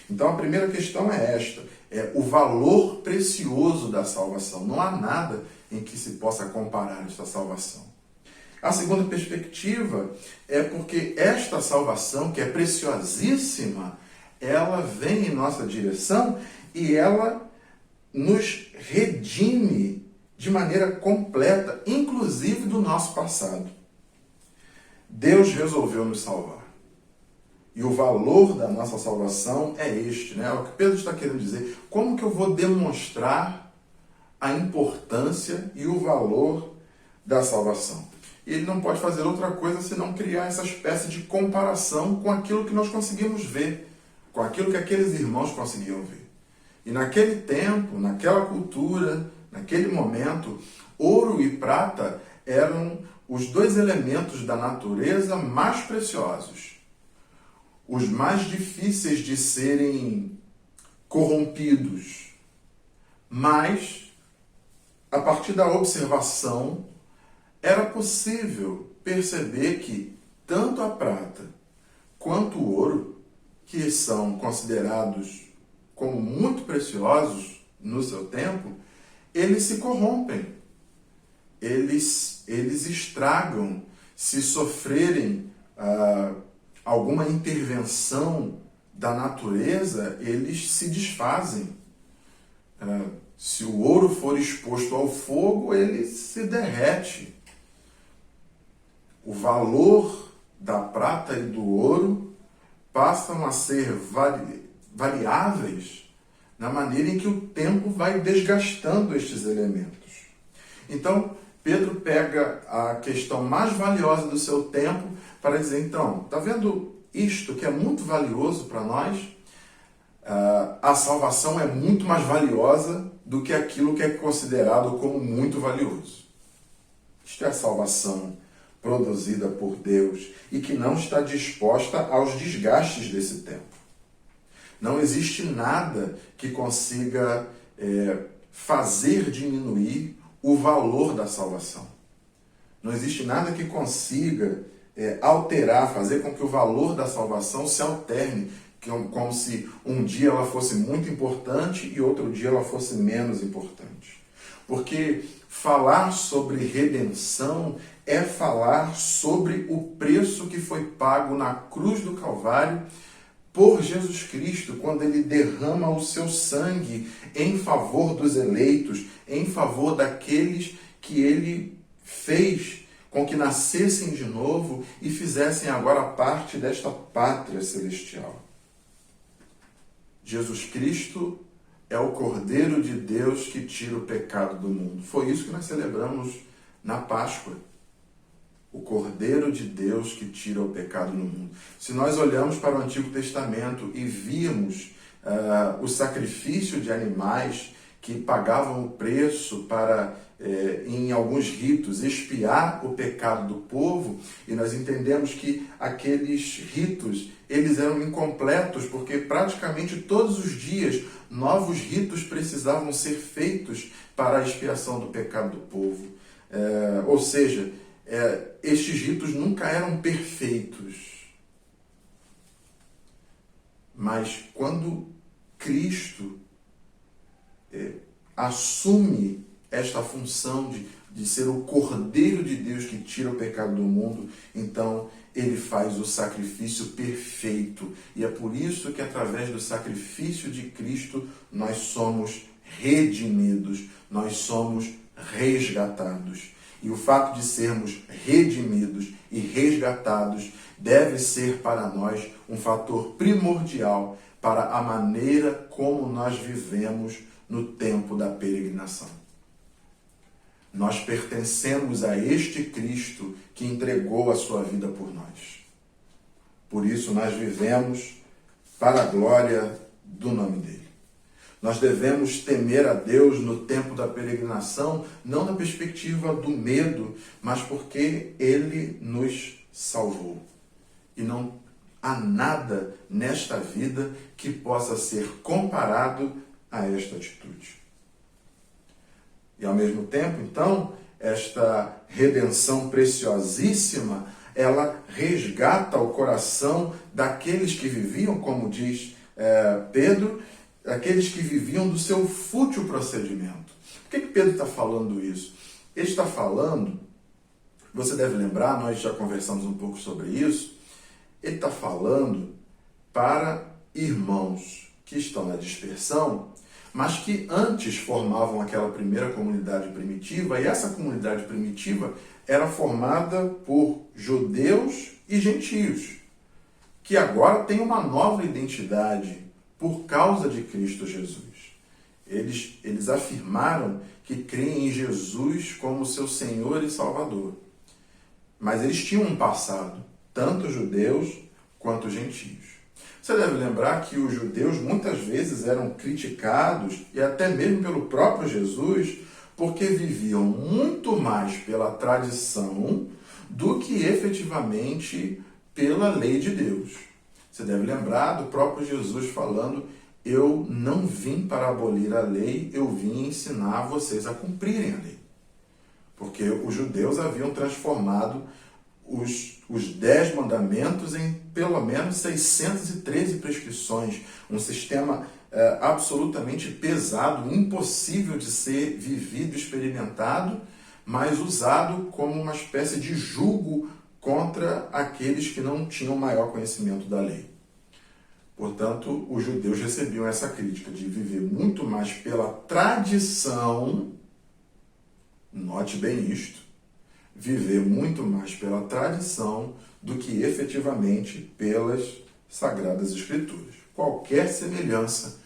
Então a primeira questão é esta, é o valor precioso da salvação. Não há nada em que se possa comparar esta salvação. A segunda perspectiva é porque esta salvação, que é preciosíssima, ela vem em nossa direção e ela nos redime de maneira completa, inclusive do nosso passado. Deus resolveu nos salvar. E o valor da nossa salvação é este, né? É o que Pedro está querendo dizer. Como que eu vou demonstrar a importância e o valor da salvação? E ele não pode fazer outra coisa senão criar essa espécie de comparação com aquilo que nós conseguimos ver, com aquilo que aqueles irmãos conseguiam ver. E naquele tempo, naquela cultura, naquele momento, ouro e prata eram os 2 elementos da natureza mais preciosos, os mais difíceis de serem corrompidos. Mas, a partir da observação, era possível perceber que tanto a prata quanto o ouro, que são considerados como muito preciosos no seu tempo, eles se corrompem, eles estragam se sofrerem alguma intervenção da natureza, eles se desfazem. Se o ouro for exposto ao fogo, ele se derrete. O valor da prata e do ouro passam a ser variáveis na maneira em que o tempo vai desgastando estes elementos. Então, Pedro pega a questão mais valiosa do seu tempo para dizer, então, está vendo isto que é muito valioso para nós? A salvação é muito mais valiosa do que aquilo que é considerado como muito valioso. Isto é a salvação produzida por Deus e que não está disposta aos desgastes desse tempo. Não existe nada que consiga fazer diminuir o valor da salvação. Não existe nada que consiga alterar, fazer com que o valor da salvação se alterne, como se um dia ela fosse muito importante e outro dia ela fosse menos importante. Porque falar sobre redenção é falar sobre o preço que foi pago na cruz do Calvário por Jesus Cristo, quando ele derrama o seu sangue em favor dos eleitos, em favor daqueles que ele fez com que nascessem de novo e fizessem agora parte desta pátria celestial. Jesus Cristo é o Cordeiro de Deus que tira o pecado do mundo. Foi isso que nós celebramos na Páscoa. O Cordeiro de Deus que tira o pecado do mundo. Se nós olhamos para o Antigo Testamento e vimos o sacrifício de animais que pagavam o preço para, em alguns ritos, expiar o pecado do povo, e nós entendemos que aqueles ritos, eles eram incompletos, porque praticamente todos os dias novos ritos precisavam ser feitos para a expiação do pecado do povo. Ou seja, estes ritos nunca eram perfeitos. Mas quando Cristo assume esta função de ser o Cordeiro de Deus que tira o pecado do mundo, então ele faz o sacrifício perfeito. E é por isso que através do sacrifício de Cristo nós somos redimidos, nós somos resgatados. E o fato de sermos redimidos e resgatados deve ser para nós um fator primordial para a maneira como nós vivemos no tempo da peregrinação. Nós pertencemos a este Cristo que entregou a sua vida por nós. Por isso nós vivemos para a glória do nome dele. Nós devemos temer a Deus no tempo da peregrinação, não na perspectiva do medo, mas porque ele nos salvou. E não há nada nesta vida que possa ser comparado a esta atitude. E ao mesmo tempo, então, esta redenção preciosíssima, ela resgata o coração daqueles que viviam, como diz Pedro, aqueles que viviam do seu fútil procedimento. Por que Pedro está falando isso? Ele está falando, você deve lembrar, nós já conversamos um pouco sobre isso, ele está falando para irmãos que estão na dispersão, mas que antes formavam aquela primeira comunidade primitiva, e essa comunidade primitiva era formada por judeus e gentios, que agora têm uma nova identidade por causa de Cristo Jesus. Eles afirmaram que creem em Jesus como seu Senhor e Salvador. Mas eles tinham um passado, tanto judeus quanto gentios. Você deve lembrar que os judeus muitas vezes eram criticados, e até mesmo pelo próprio Jesus, porque viviam muito mais pela tradição do que efetivamente pela lei de Deus. Você deve lembrar do próprio Jesus falando: eu não vim para abolir a lei, eu vim ensinar vocês a cumprirem a lei. Porque os judeus haviam transformado os 10 mandamentos em pelo menos 613 prescrições, um sistema absolutamente pesado, impossível de ser vivido e experimentado, mas usado como uma espécie de jugo contra aqueles que não tinham maior conhecimento da lei. Portanto, os judeus recebiam essa crítica de viver muito mais pela tradição, note bem isto, viver muito mais pela tradição do que efetivamente pelas Sagradas Escrituras. Qualquer semelhança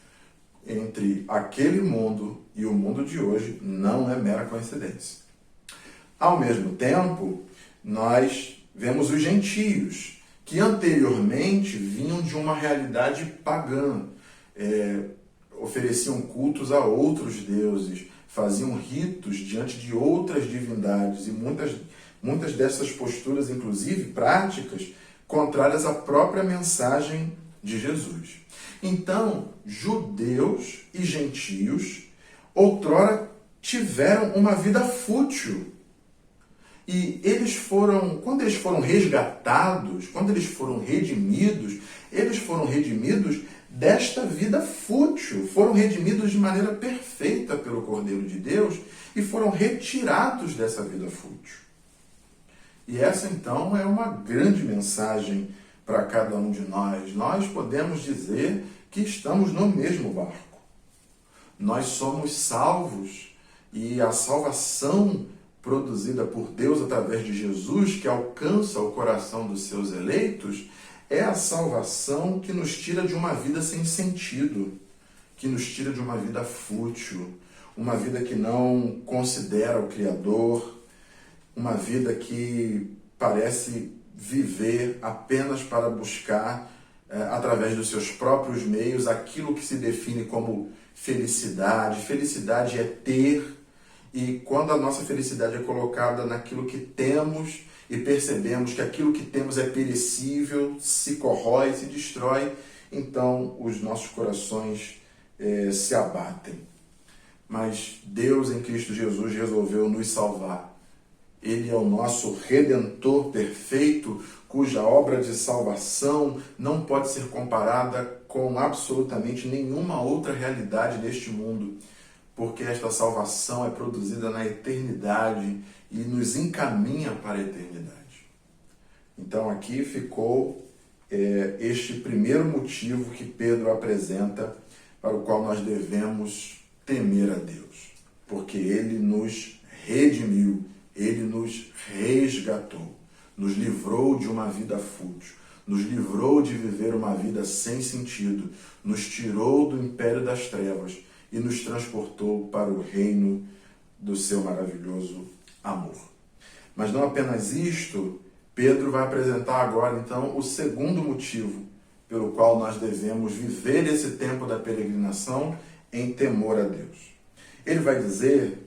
entre aquele mundo e o mundo de hoje não é mera coincidência. Ao mesmo tempo, nós vemos os gentios, que anteriormente vinham de uma realidade pagã, ofereciam cultos a outros deuses, faziam ritos diante de outras divindades, e muitas muitas dessas posturas, inclusive práticas, contrárias à própria mensagem de Jesus. Então, judeus e gentios outrora tiveram uma vida fútil. E quando eles foram resgatados, quando eles foram redimidos desta vida fútil, foram redimidos de maneira perfeita pelo Cordeiro de Deus e foram retirados dessa vida fútil. E essa então é uma grande mensagem para cada um de nós. Nós podemos dizer que estamos no mesmo barco. Nós somos salvos e a salvação produzida por Deus através de Jesus, que alcança o coração dos seus eleitos, é a salvação que nos tira de uma vida sem sentido, que nos tira de uma vida fútil, uma vida que não considera o Criador, uma vida que parece viver apenas para buscar, através dos seus próprios meios, aquilo que se define como felicidade. Felicidade é ter, e quando a nossa felicidade é colocada naquilo que temos e percebemos que aquilo que temos é perecível, se corrói, se destrói, então os nossos corações se abatem. Mas Deus em Cristo Jesus resolveu nos salvar. Ele é o nosso Redentor perfeito, cuja obra de salvação não pode ser comparada com absolutamente nenhuma outra realidade deste mundo, porque esta salvação é produzida na eternidade e nos encaminha para a eternidade. Então aqui ficou este primeiro motivo que Pedro apresenta para o qual nós devemos temer a Deus, porque Ele nos redimiu, Ele nos resgatou, nos livrou de uma vida fútil, nos livrou de viver uma vida sem sentido, nos tirou do império das trevas e nos transportou para o reino do seu maravilhoso amor. Mas não apenas isto, Pedro vai apresentar agora, então, o segundo motivo pelo qual nós devemos viver esse tempo da peregrinação em temor a Deus. Ele vai dizer,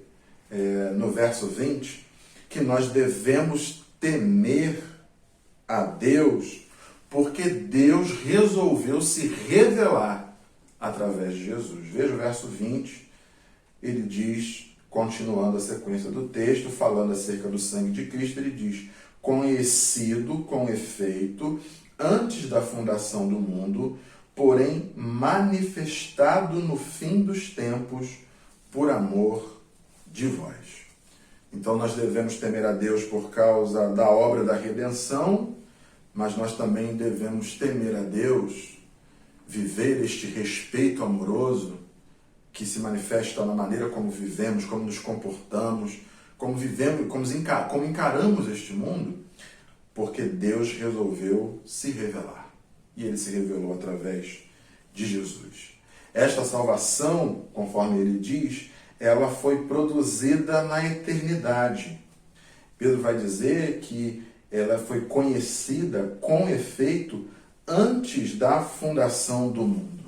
no verso 20, que nós devemos temer a Deus porque Deus resolveu se revelar através de Jesus. Veja o verso 20, ele diz, continuando a sequência do texto, falando acerca do sangue de Cristo, ele diz: conhecido com efeito antes da fundação do mundo, porém manifestado no fim dos tempos por amor de vós. Então nós devemos temer a Deus por causa da obra da redenção, mas nós também devemos temer a Deus, viver este respeito amoroso que se manifesta na maneira como vivemos, como nos comportamos, como vivemos, como encaramos este mundo, porque Deus resolveu se revelar. E Ele se revelou através de Jesus. Esta salvação, conforme ele diz, ela foi produzida na eternidade. Pedro vai dizer que ela foi conhecida com efeito antes da fundação do mundo.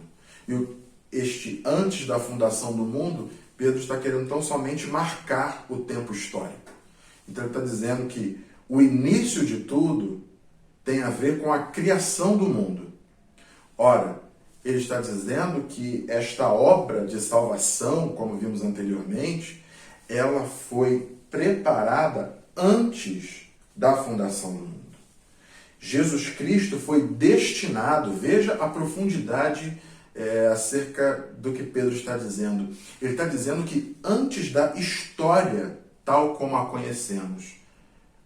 E este antes da fundação do mundo, Pedro está querendo tão somente marcar o tempo histórico. Então ele está dizendo que o início de tudo tem a ver com a criação do mundo. Ora, ele está dizendo que esta obra de salvação, como vimos anteriormente, ela foi preparada antes da fundação do mundo. Jesus Cristo foi destinado, veja a profundidade acerca do que Pedro está dizendo. Ele está dizendo que antes da história, tal como a conhecemos,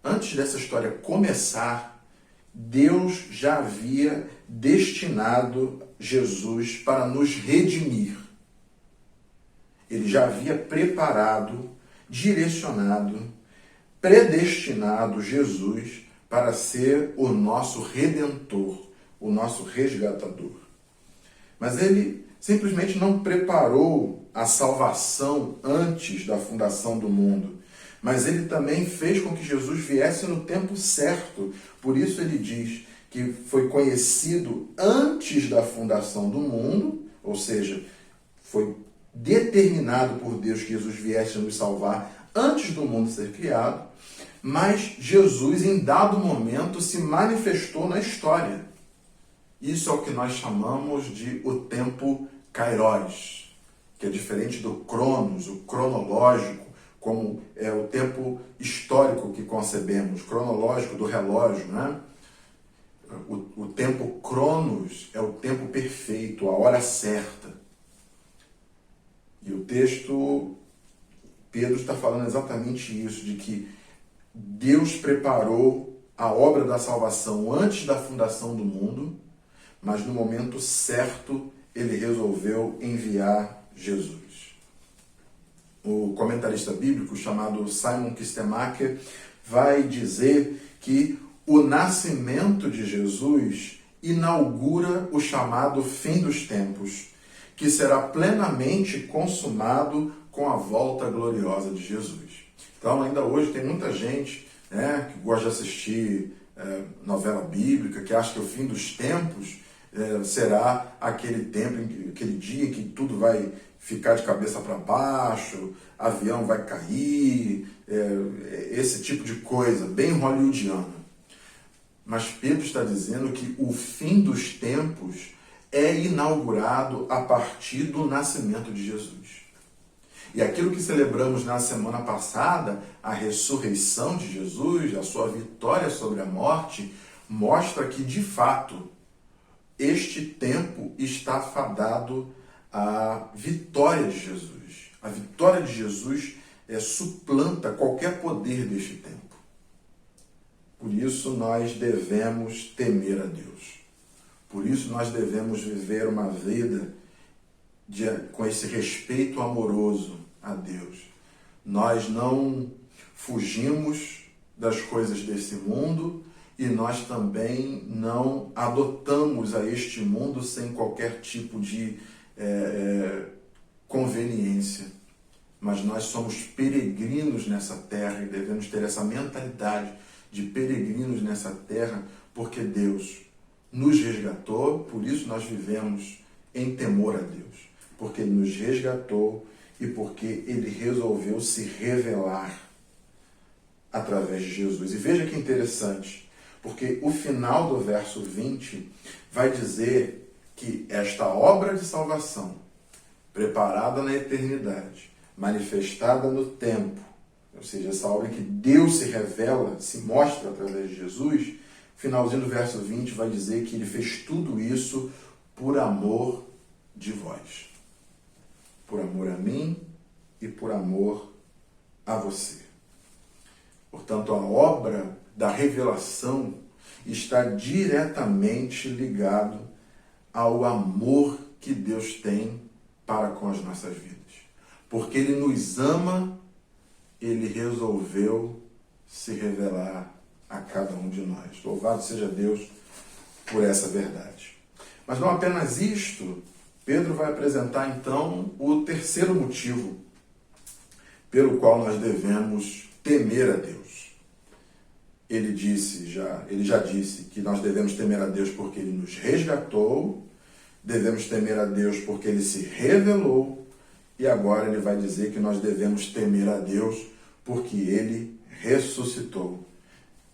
antes dessa história começar, Deus já havia destinado Jesus para nos redimir. Ele já havia preparado, direcionado, predestinado Jesus para ser o nosso Redentor, o nosso resgatador. Mas ele simplesmente não preparou a salvação antes da fundação do mundo, mas ele também fez com que Jesus viesse no tempo certo. Por isso ele diz que foi conhecido antes da fundação do mundo, ou seja, foi determinado por Deus que Jesus viesse nos salvar antes do mundo ser criado, mas Jesus, em dado momento, se manifestou na história. Isso é o que nós chamamos de o tempo kairos, que é diferente do cronos, o cronológico, como é o tempo histórico que concebemos, cronológico do relógio, né? O tempo cronos é o tempo perfeito, a hora certa. E o texto, Pedro está falando exatamente isso, de que Deus preparou a obra da salvação antes da fundação do mundo, mas no momento certo ele resolveu enviar Jesus. O comentarista bíblico chamado Simon Kistemaker vai dizer que o nascimento de Jesus inaugura o chamado fim dos tempos, que será plenamente consumado com a volta gloriosa de Jesus. Então, ainda hoje tem muita gente, né, que gosta de assistir novela bíblica, que acha que o fim dos tempos será aquele tempo, aquele dia em que tudo vai ficar de cabeça para baixo, avião vai cair, esse tipo de coisa, bem hollywoodiana. Mas Pedro está dizendo que o fim dos tempos é inaugurado a partir do nascimento de Jesus. E aquilo que celebramos na semana passada, a ressurreição de Jesus, a sua vitória sobre a morte, mostra que, de fato, este tempo está fadado à vitória de Jesus. A vitória de Jesus suplanta qualquer poder deste tempo. Por isso nós devemos temer a Deus. Por isso nós devemos viver uma vida com esse respeito amoroso a Deus. Nós não fugimos das coisas desse mundo e nós também não adotamos a este mundo sem qualquer tipo de conveniência. Mas nós somos peregrinos nessa terra e devemos ter essa mentalidade de peregrinos nessa terra, porque Deus nos resgatou, por isso nós vivemos em temor a Deus. Porque Ele nos resgatou e porque Ele resolveu se revelar através de Jesus. E veja que interessante, porque o final do verso 20 vai dizer que esta obra de salvação, preparada na eternidade, manifestada no tempo, ou seja, essa obra em que Deus se revela, se mostra através de Jesus, finalzinho do verso 20 vai dizer que Ele fez tudo isso por amor de vós. Por amor a mim e por amor a você. Portanto, a obra da revelação está diretamente ligado ao amor que Deus tem para com as nossas vidas. Porque Ele nos ama, Ele resolveu se revelar a cada um de nós. Louvado seja Deus por essa verdade. Mas não apenas isto, Pedro vai apresentar então o terceiro motivo pelo qual nós devemos temer a Deus. Ele já disse que nós devemos temer a Deus porque Ele nos resgatou, devemos temer a Deus porque Ele se revelou, e agora ele vai dizer que nós devemos temer a Deus porque Ele ressuscitou.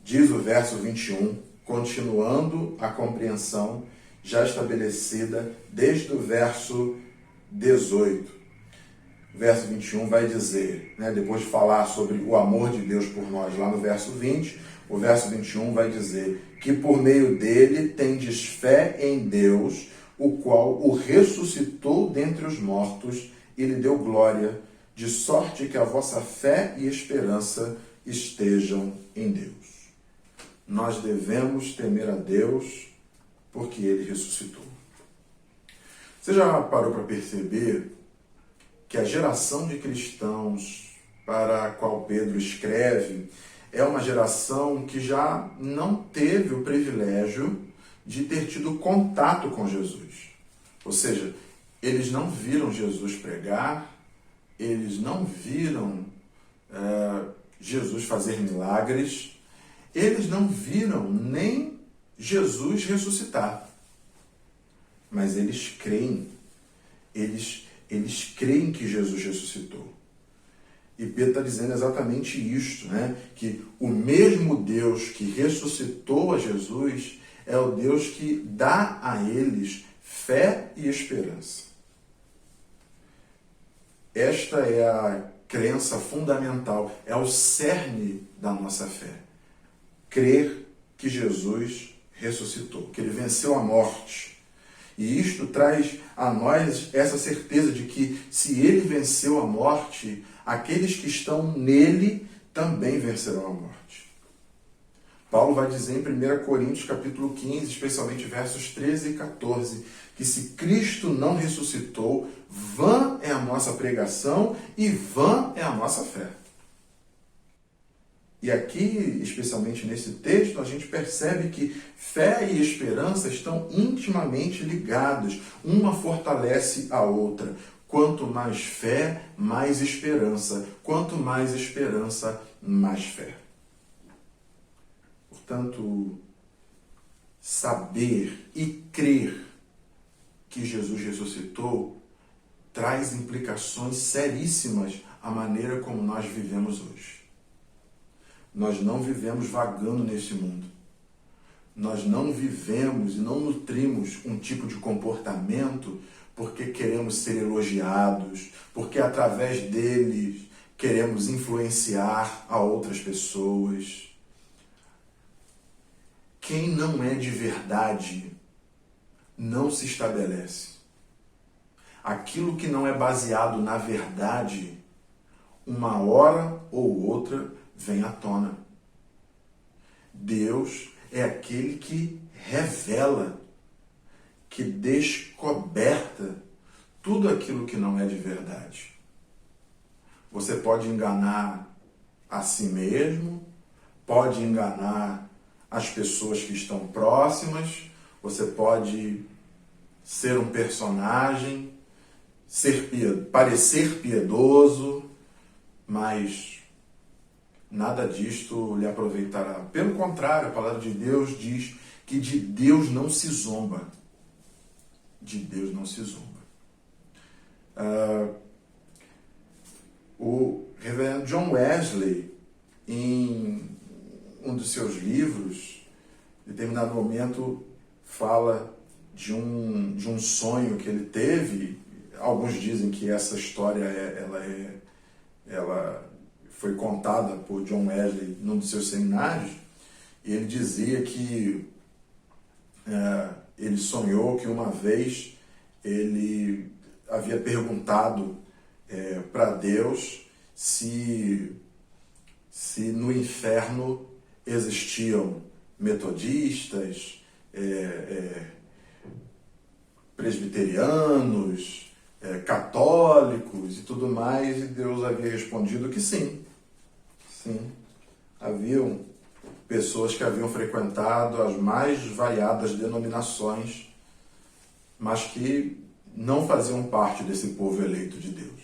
Diz o verso 21, continuando a compreensão já estabelecida desde o verso 18. O verso 21 vai dizer, depois de falar sobre o amor de Deus por nós lá no verso 20, o verso 21 vai dizer que por meio dele tendes fé em Deus, o qual o ressuscitou dentre os mortos e lhe deu glória, de sorte que a vossa fé e esperança estejam em Deus. Nós devemos temer a Deus porque Ele ressuscitou. Você já parou para perceber que a geração de cristãos para a qual Pedro escreve é uma geração que já não teve o privilégio de ter tido contato com Jesus? Ou seja, eles não viram Jesus pregar, eles não viram Jesus fazer milagres, eles não viram nem Jesus ressuscitar. Mas eles creem, eles creem que Jesus ressuscitou. E Pedro está dizendo exatamente isto, né? Que o mesmo Deus que ressuscitou a Jesus é o Deus que dá a eles fé e esperança. Esta é a crença fundamental, é o cerne da nossa fé. Crer que Jesus ressuscitou, que ele venceu a morte. E isto traz a nós essa certeza de que se ele venceu a morte, aqueles que estão nele também vencerão a morte. Paulo vai dizer em 1 Coríntios capítulo 15, especialmente versos 13 e 14, que se Cristo não ressuscitou, vã é a nossa pregação e vã é a nossa fé. E aqui, especialmente nesse texto, a gente percebe que fé e esperança estão intimamente ligadas. Uma fortalece a outra. Quanto mais fé, mais esperança. Quanto mais esperança, mais fé. Portanto, saber e crer que Jesus ressuscitou traz implicações seríssimas à maneira como nós vivemos hoje. Nós não vivemos vagando nesse mundo. Nós não vivemos e não nutrimos um tipo de comportamento porque queremos ser elogiados, porque através deles queremos influenciar a outras pessoas. Quem não é de verdade não se estabelece. Aquilo que não é baseado na verdade, uma hora ou outra vem à tona. Deus é aquele que revela, que descoberta tudo aquilo que não é de verdade. Você pode enganar a si mesmo, pode enganar as pessoas que estão próximas, você pode ser um personagem, parecer piedoso, mas nada disto lhe aproveitará. Pelo contrário, a palavra de Deus diz que de Deus não se zomba. De Deus não se zomba. O reverendo John Wesley, em um dos seus livros, em determinado momento, fala de um sonho que ele teve. Alguns dizem que essa história ela foi contada por John Wesley num dos seus seminários, e ele dizia que ele sonhou que uma vez ele havia perguntado para Deus se no inferno existiam metodistas, presbiterianos, católicos e tudo mais, e Deus havia respondido que sim. Sim, haviam pessoas que haviam frequentado as mais variadas denominações, mas que não faziam parte desse povo eleito de Deus.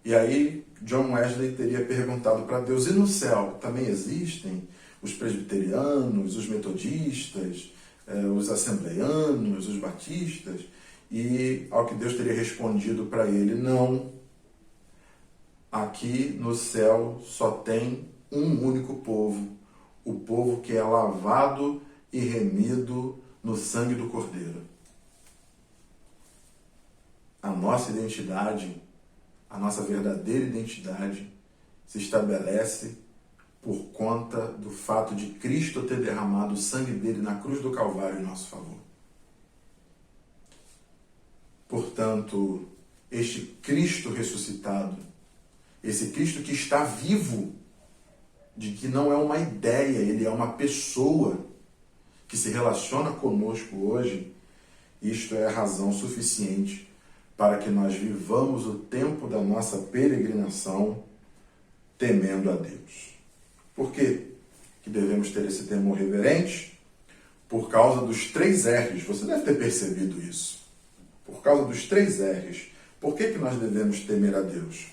E aí John Wesley teria perguntado para Deus, e no céu também existem os presbiterianos, os metodistas, os assembleianos, os batistas? E ao que Deus teria respondido para ele, não. Aqui no céu só tem um único povo, o povo que é lavado e remido no sangue do Cordeiro. A nossa identidade, a nossa verdadeira identidade, se estabelece por conta do fato de Cristo ter derramado o sangue dele na cruz do Calvário em nosso favor. Portanto, este Cristo ressuscitado, esse Cristo que está vivo, de que não é uma ideia, ele é uma pessoa que se relaciona conosco hoje, isto é a razão suficiente para que nós vivamos o tempo da nossa peregrinação temendo a Deus. Por quê que devemos ter esse temor reverente? Por causa dos 3 R's. Você deve ter percebido isso. Por causa dos 3 R's. Por que nós devemos temer a Deus?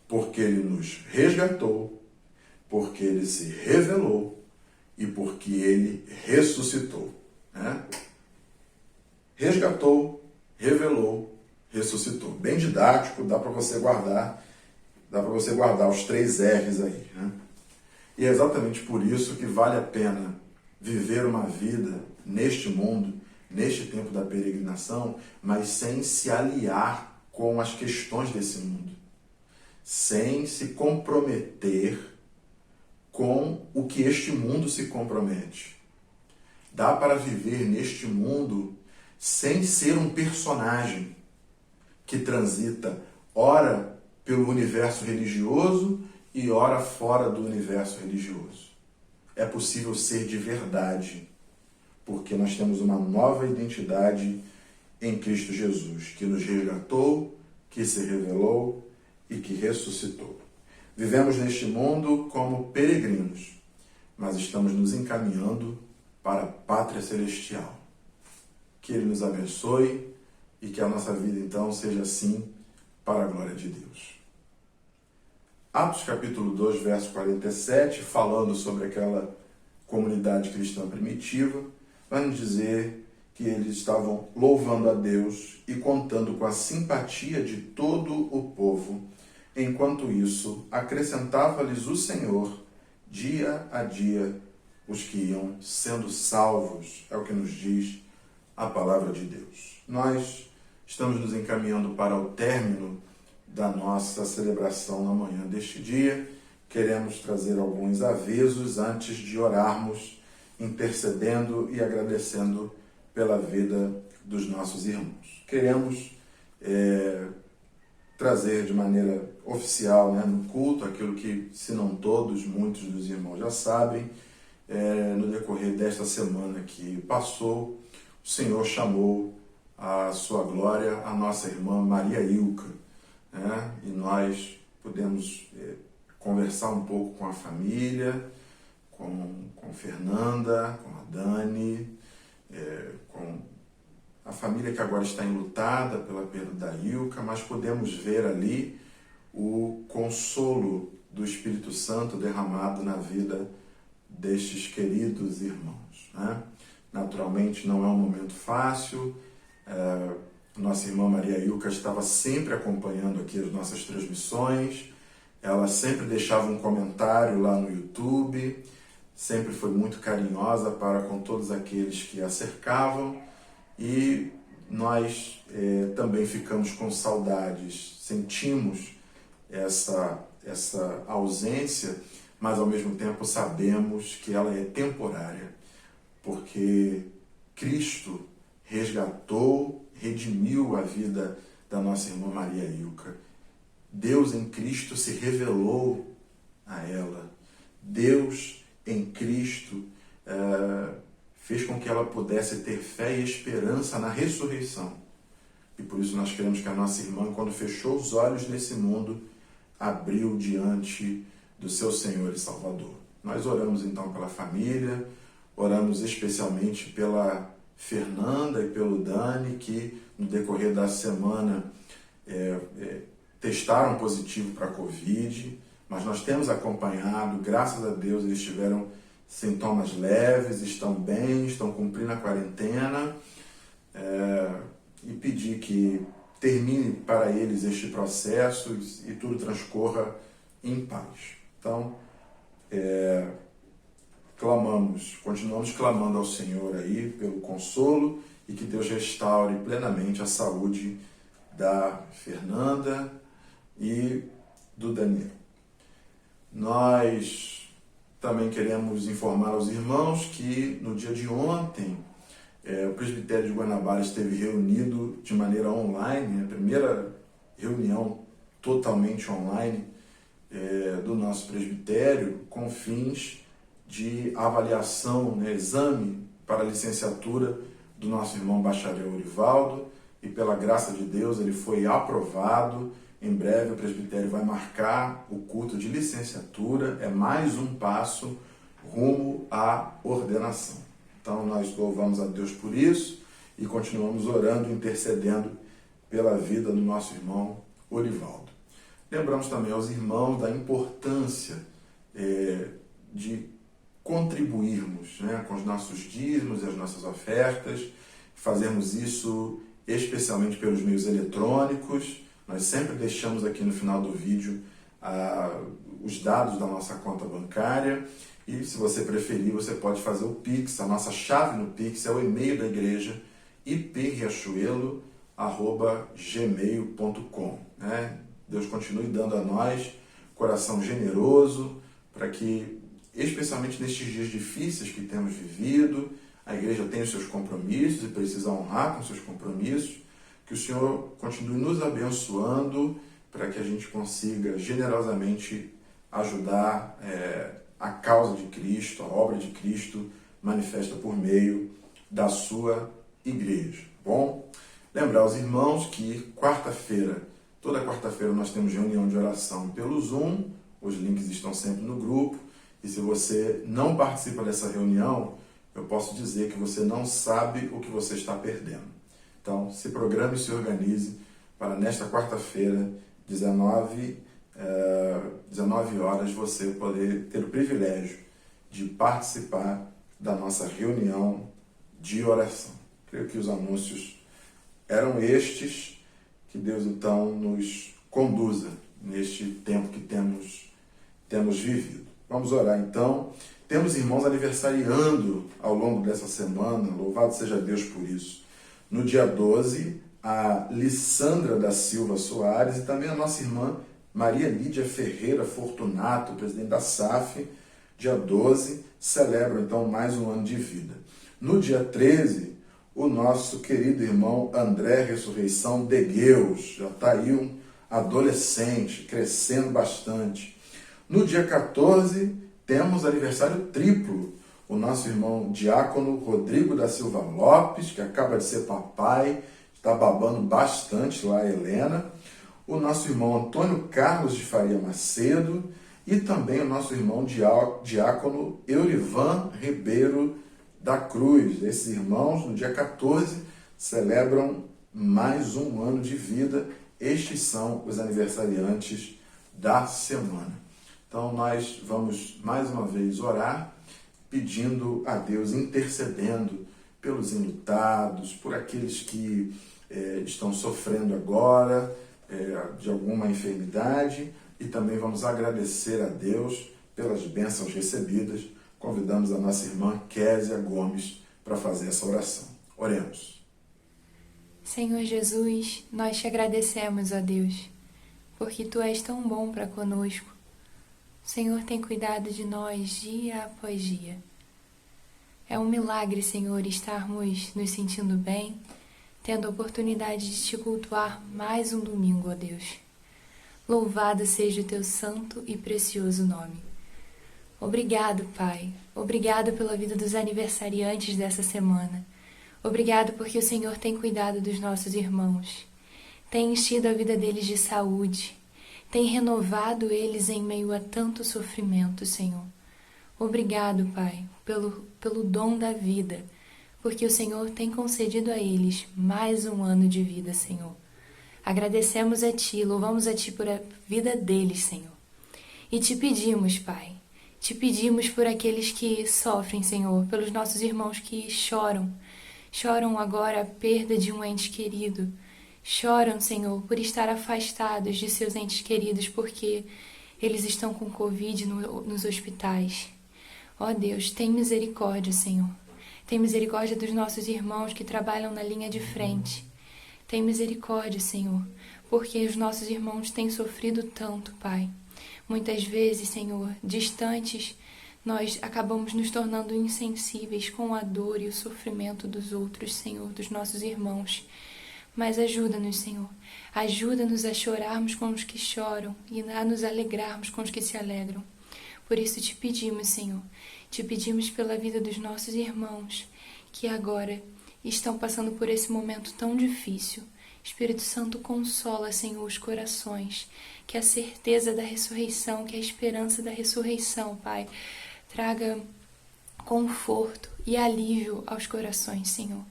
Porque Ele nos resgatou, porque Ele se revelou e porque Ele ressuscitou. Né? Resgatou, revelou, ressuscitou. Bem didático, dá para você guardar Dá para você guardar os 3 R's aí, né? E é exatamente por isso que vale a pena viver uma vida neste mundo, neste tempo da peregrinação, mas sem se aliar com as questões desse mundo, sem se comprometer com o que este mundo se compromete. Dá para viver neste mundo sem ser um personagem que transita ora pelo universo religioso e ora fora do universo religioso. É possível ser de verdade, porque nós temos uma nova identidade em Cristo Jesus, que nos resgatou, que se revelou e que ressuscitou. Vivemos neste mundo como peregrinos, mas estamos nos encaminhando para a pátria celestial. Que Ele nos abençoe e que a nossa vida, então, seja assim para a glória de Deus. Atos capítulo 2, verso 47, falando sobre aquela comunidade cristã primitiva, vai nos dizer que eles estavam louvando a Deus e contando com a simpatia de todo o povo. Enquanto isso, acrescentava-lhes o Senhor, dia a dia, os que iam sendo salvos. É o que nos diz a palavra de Deus. Nós estamos nos encaminhando para o término da nossa celebração na manhã deste dia. Queremos trazer alguns avisos antes de orarmos, intercedendo e agradecendo pela vida dos nossos irmãos. Queremos trazer de maneira oficial, né, no culto, aquilo que, se não todos, muitos dos irmãos já sabem. No decorrer desta semana que passou, o Senhor chamou à sua glória a nossa irmã Maria Ilka, né? E nós pudemos conversar um pouco com a família, com Fernanda, com a Dani, com a família que agora está enlutada pela perda da Ilka, mas podemos ver ali o consolo do Espírito Santo derramado na vida destes queridos irmãos, né? Naturalmente não é um momento fácil. Nossa irmã Maria Ilka estava sempre acompanhando aqui as nossas transmissões, ela sempre deixava um comentário lá no YouTube, sempre foi muito carinhosa para com todos aqueles que a cercavam, e nós também ficamos com saudades, sentimos essa ausência, mas ao mesmo tempo sabemos que ela é temporária, porque Cristo resgatou, redimiu a vida da nossa irmã Maria Ilka. Deus em Cristo se revelou a ela. Deus em Cristo fez com que ela pudesse ter fé e esperança na ressurreição. E por isso nós queremos que a nossa irmã, quando fechou os olhos nesse mundo, abriu diante do seu Senhor e Salvador. Nós oramos então pela família, oramos especialmente pela Fernanda e pelo Dani, que no decorrer da semana testaram positivo para a Covid, mas nós temos acompanhado, graças a Deus eles tiveram sintomas leves, estão bem, estão cumprindo a quarentena, e pedir que termine para eles este processo e tudo transcorra em paz. Então, continuamos clamando ao Senhor aí pelo consolo e que Deus restaure plenamente a saúde da Fernanda e do Daniel. Nós também queremos informar aos irmãos que no dia de ontem o presbitério de Guanabara esteve reunido de maneira online, a primeira reunião totalmente online do nosso presbitério, com fins de avaliação, exame para a licenciatura do nosso irmão bacharel Orivaldo, e pela graça de Deus ele foi aprovado. Em breve o presbitério vai marcar o culto de licenciatura, é mais um passo rumo à ordenação. Então nós louvamos a Deus por isso e continuamos orando, intercedendo pela vida do nosso irmão Orivaldo. Lembramos também aos irmãos da importância de contribuirmos, com os nossos dízimos e as nossas ofertas, fazermos isso especialmente pelos meios eletrônicos. Nós sempre deixamos aqui no final do vídeo os dados da nossa conta bancária e, se você preferir, você pode fazer o Pix. A nossa chave no Pix é o e-mail da igreja, ipriachuelo@gmail.com, né? Deus continue dando a nós coração generoso para que, especialmente nestes dias difíceis que temos vivido, a igreja tem os seus compromissos e precisa honrar com seus compromissos, que o Senhor continue nos abençoando para que a gente consiga generosamente ajudar a causa de Cristo, a obra de Cristo manifesta por meio da sua igreja. Bom, lembrar aos irmãos que toda quarta-feira nós temos reunião de oração pelo Zoom, os links estão sempre no grupo, e se você não participa dessa reunião, eu posso dizer que você não sabe o que você está perdendo. Então, se programe e se organize para nesta quarta-feira, 19 horas, você poder ter o privilégio de participar da nossa reunião de oração. Creio que os anúncios eram estes, que Deus então nos conduza neste tempo que temos vivido. Vamos orar então. Temos irmãos aniversariando ao longo dessa semana, louvado seja Deus por isso. No dia 12, a Lissandra da Silva Soares e também a nossa irmã Maria Lídia Ferreira Fortunato, presidente da SAF, dia 12, celebram então mais um ano de vida. No dia 13, o nosso querido irmão André Ressurreição Degueus, já está aí um adolescente, crescendo bastante. No dia 14, temos aniversário triplo, o nosso irmão diácono Rodrigo da Silva Lopes, que acaba de ser papai, está babando bastante lá a Helena, o nosso irmão Antônio Carlos de Faria Macedo e também o nosso irmão diácono Eurivan Ribeiro da Cruz. Esses irmãos, no dia 14, celebram mais um ano de vida. Estes são os aniversariantes da semana. Então nós vamos mais uma vez orar, pedindo a Deus, intercedendo pelos enlutados, por aqueles que estão sofrendo agora de alguma enfermidade, e também vamos agradecer a Deus pelas bênçãos recebidas. Convidamos a nossa irmã Késia Gomes para fazer essa oração. Oremos.
Senhor Jesus, nós te agradecemos, ó Deus, porque Tu és tão bom para conosco. O Senhor tem cuidado de nós dia após dia. É um milagre, Senhor, estarmos nos sentindo bem, tendo a oportunidade de Te cultuar mais um domingo, ó Deus. Louvado seja o Teu santo e precioso nome. Obrigado, Pai. Obrigado pela vida dos aniversariantes dessa semana. Obrigado porque o Senhor tem cuidado dos nossos irmãos. Tem enchido a vida deles de saúde. Tem renovado eles em meio a tanto sofrimento, Senhor. Obrigado, Pai, pelo dom da vida, porque o Senhor tem concedido a eles mais um ano de vida, Senhor. Agradecemos a Ti, louvamos a Ti por a vida deles, Senhor. E Te pedimos, Pai, Te pedimos por aqueles que sofrem, Senhor, pelos nossos irmãos que choram agora a perda de um ente querido. Choram, Senhor, por estar afastados de seus entes queridos porque eles estão com Covid nos hospitais. Ó Deus, tem misericórdia, Senhor. Tem misericórdia dos nossos irmãos que trabalham na linha de frente. Tem misericórdia, Senhor, porque os nossos irmãos têm sofrido tanto, Pai. Muitas vezes, Senhor, distantes, nós acabamos nos tornando insensíveis com a dor e o sofrimento dos outros, Senhor, dos nossos irmãos. Mas ajuda-nos, Senhor. Ajuda-nos a chorarmos com os que choram e a nos alegrarmos com os que se alegram. Por isso te pedimos, Senhor, te pedimos pela vida dos nossos irmãos que agora estão passando por esse momento tão difícil. Espírito Santo, consola, Senhor, os corações, que a certeza da ressurreição, que a esperança da ressurreição, Pai, traga conforto e alívio aos corações, Senhor.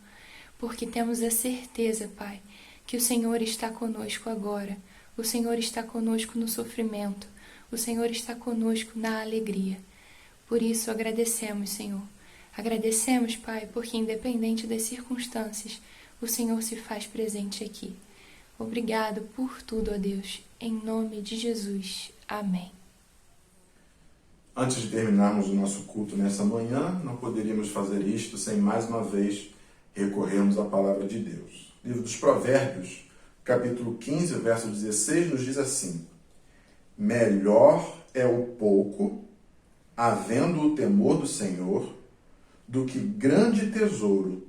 Porque temos a certeza, Pai, que o Senhor está conosco agora. O Senhor está conosco no sofrimento. O Senhor está conosco na alegria. Por isso agradecemos, Senhor. Agradecemos, Pai, porque independente das circunstâncias, o Senhor se faz presente aqui. Obrigado por tudo, ó Deus. Em nome de Jesus. Amém.
Antes de terminarmos o nosso culto nessa manhã, não poderíamos fazer isto sem mais uma vez recorrermos à palavra de Deus. O livro dos Provérbios, capítulo 15, verso 16, nos diz assim: melhor é o pouco, havendo o temor do Senhor, do que grande tesouro,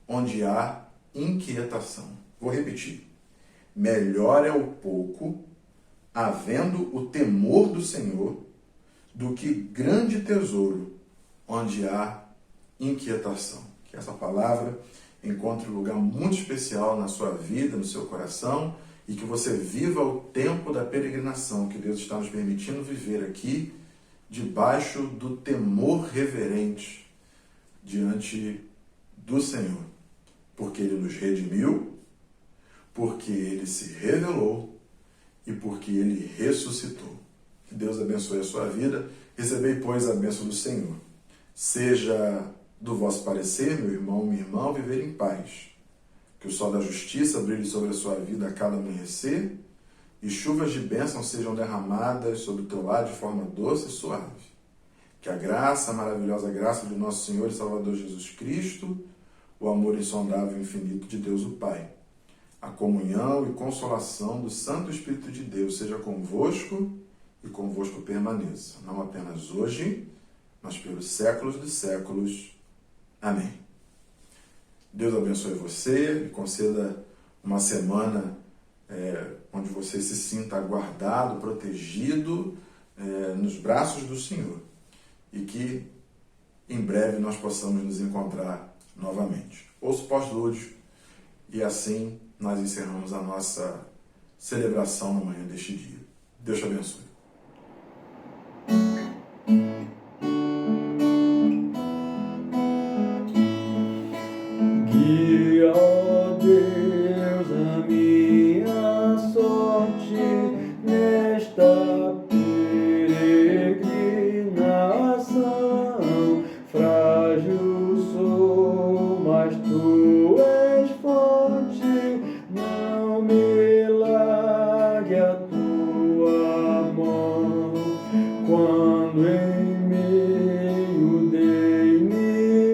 onde há inquietação. Vou repetir. Melhor é o pouco, havendo o temor do Senhor, do que grande tesouro, onde há inquietação. Que essa palavra encontre um lugar muito especial na sua vida, no seu coração, e que você viva o tempo da peregrinação que Deus está nos permitindo viver aqui, debaixo do temor reverente diante do Senhor. Porque Ele nos redimiu, porque Ele se revelou e porque Ele ressuscitou. Que Deus abençoe a sua vida. Recebei, pois, a bênção do Senhor. Seja do vosso parecer, meu irmão, minha irmã, viver em paz. Que o sol da justiça brilhe sobre a sua vida a cada amanhecer e chuvas de bênção sejam derramadas sobre o teu lar de forma doce e suave. Que a graça, a maravilhosa graça de nosso Senhor e Salvador Jesus Cristo, o amor insondável e infinito de Deus o Pai, a comunhão e consolação do Santo Espírito de Deus seja convosco e convosco permaneça, não apenas hoje, mas pelos séculos dos séculos. Amém. Deus abençoe você e conceda uma semana onde você se sinta guardado, protegido nos braços do Senhor. E que em breve nós possamos nos encontrar novamente. Ouça o pós-lúdio e assim nós encerramos a nossa celebração na manhã deste dia. Deus te abençoe.
Guia, ó Deus, a minha sorte nesta peregrinação. Frágil sou, mas tu és forte, não me largue a tua mão. Quando em meio de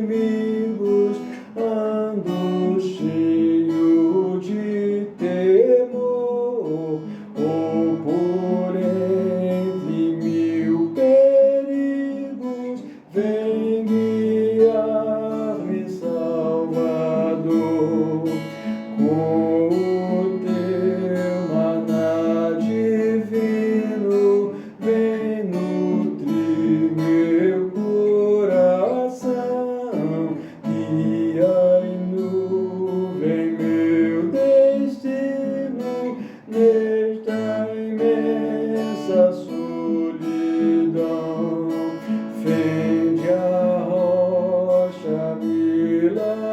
inimigos ando cheio de temor, ou por entre mil perigos, vem guiar-me, Salvador. Com o teu maná divino, vem nutrir meu coração. Guia em nuvem meu destino, nesta imensa solidão. Fende a rocha milagrosa,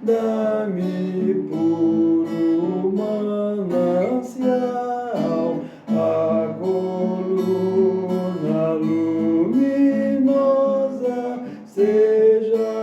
dá-me puro manancial, a coluna luminosa seja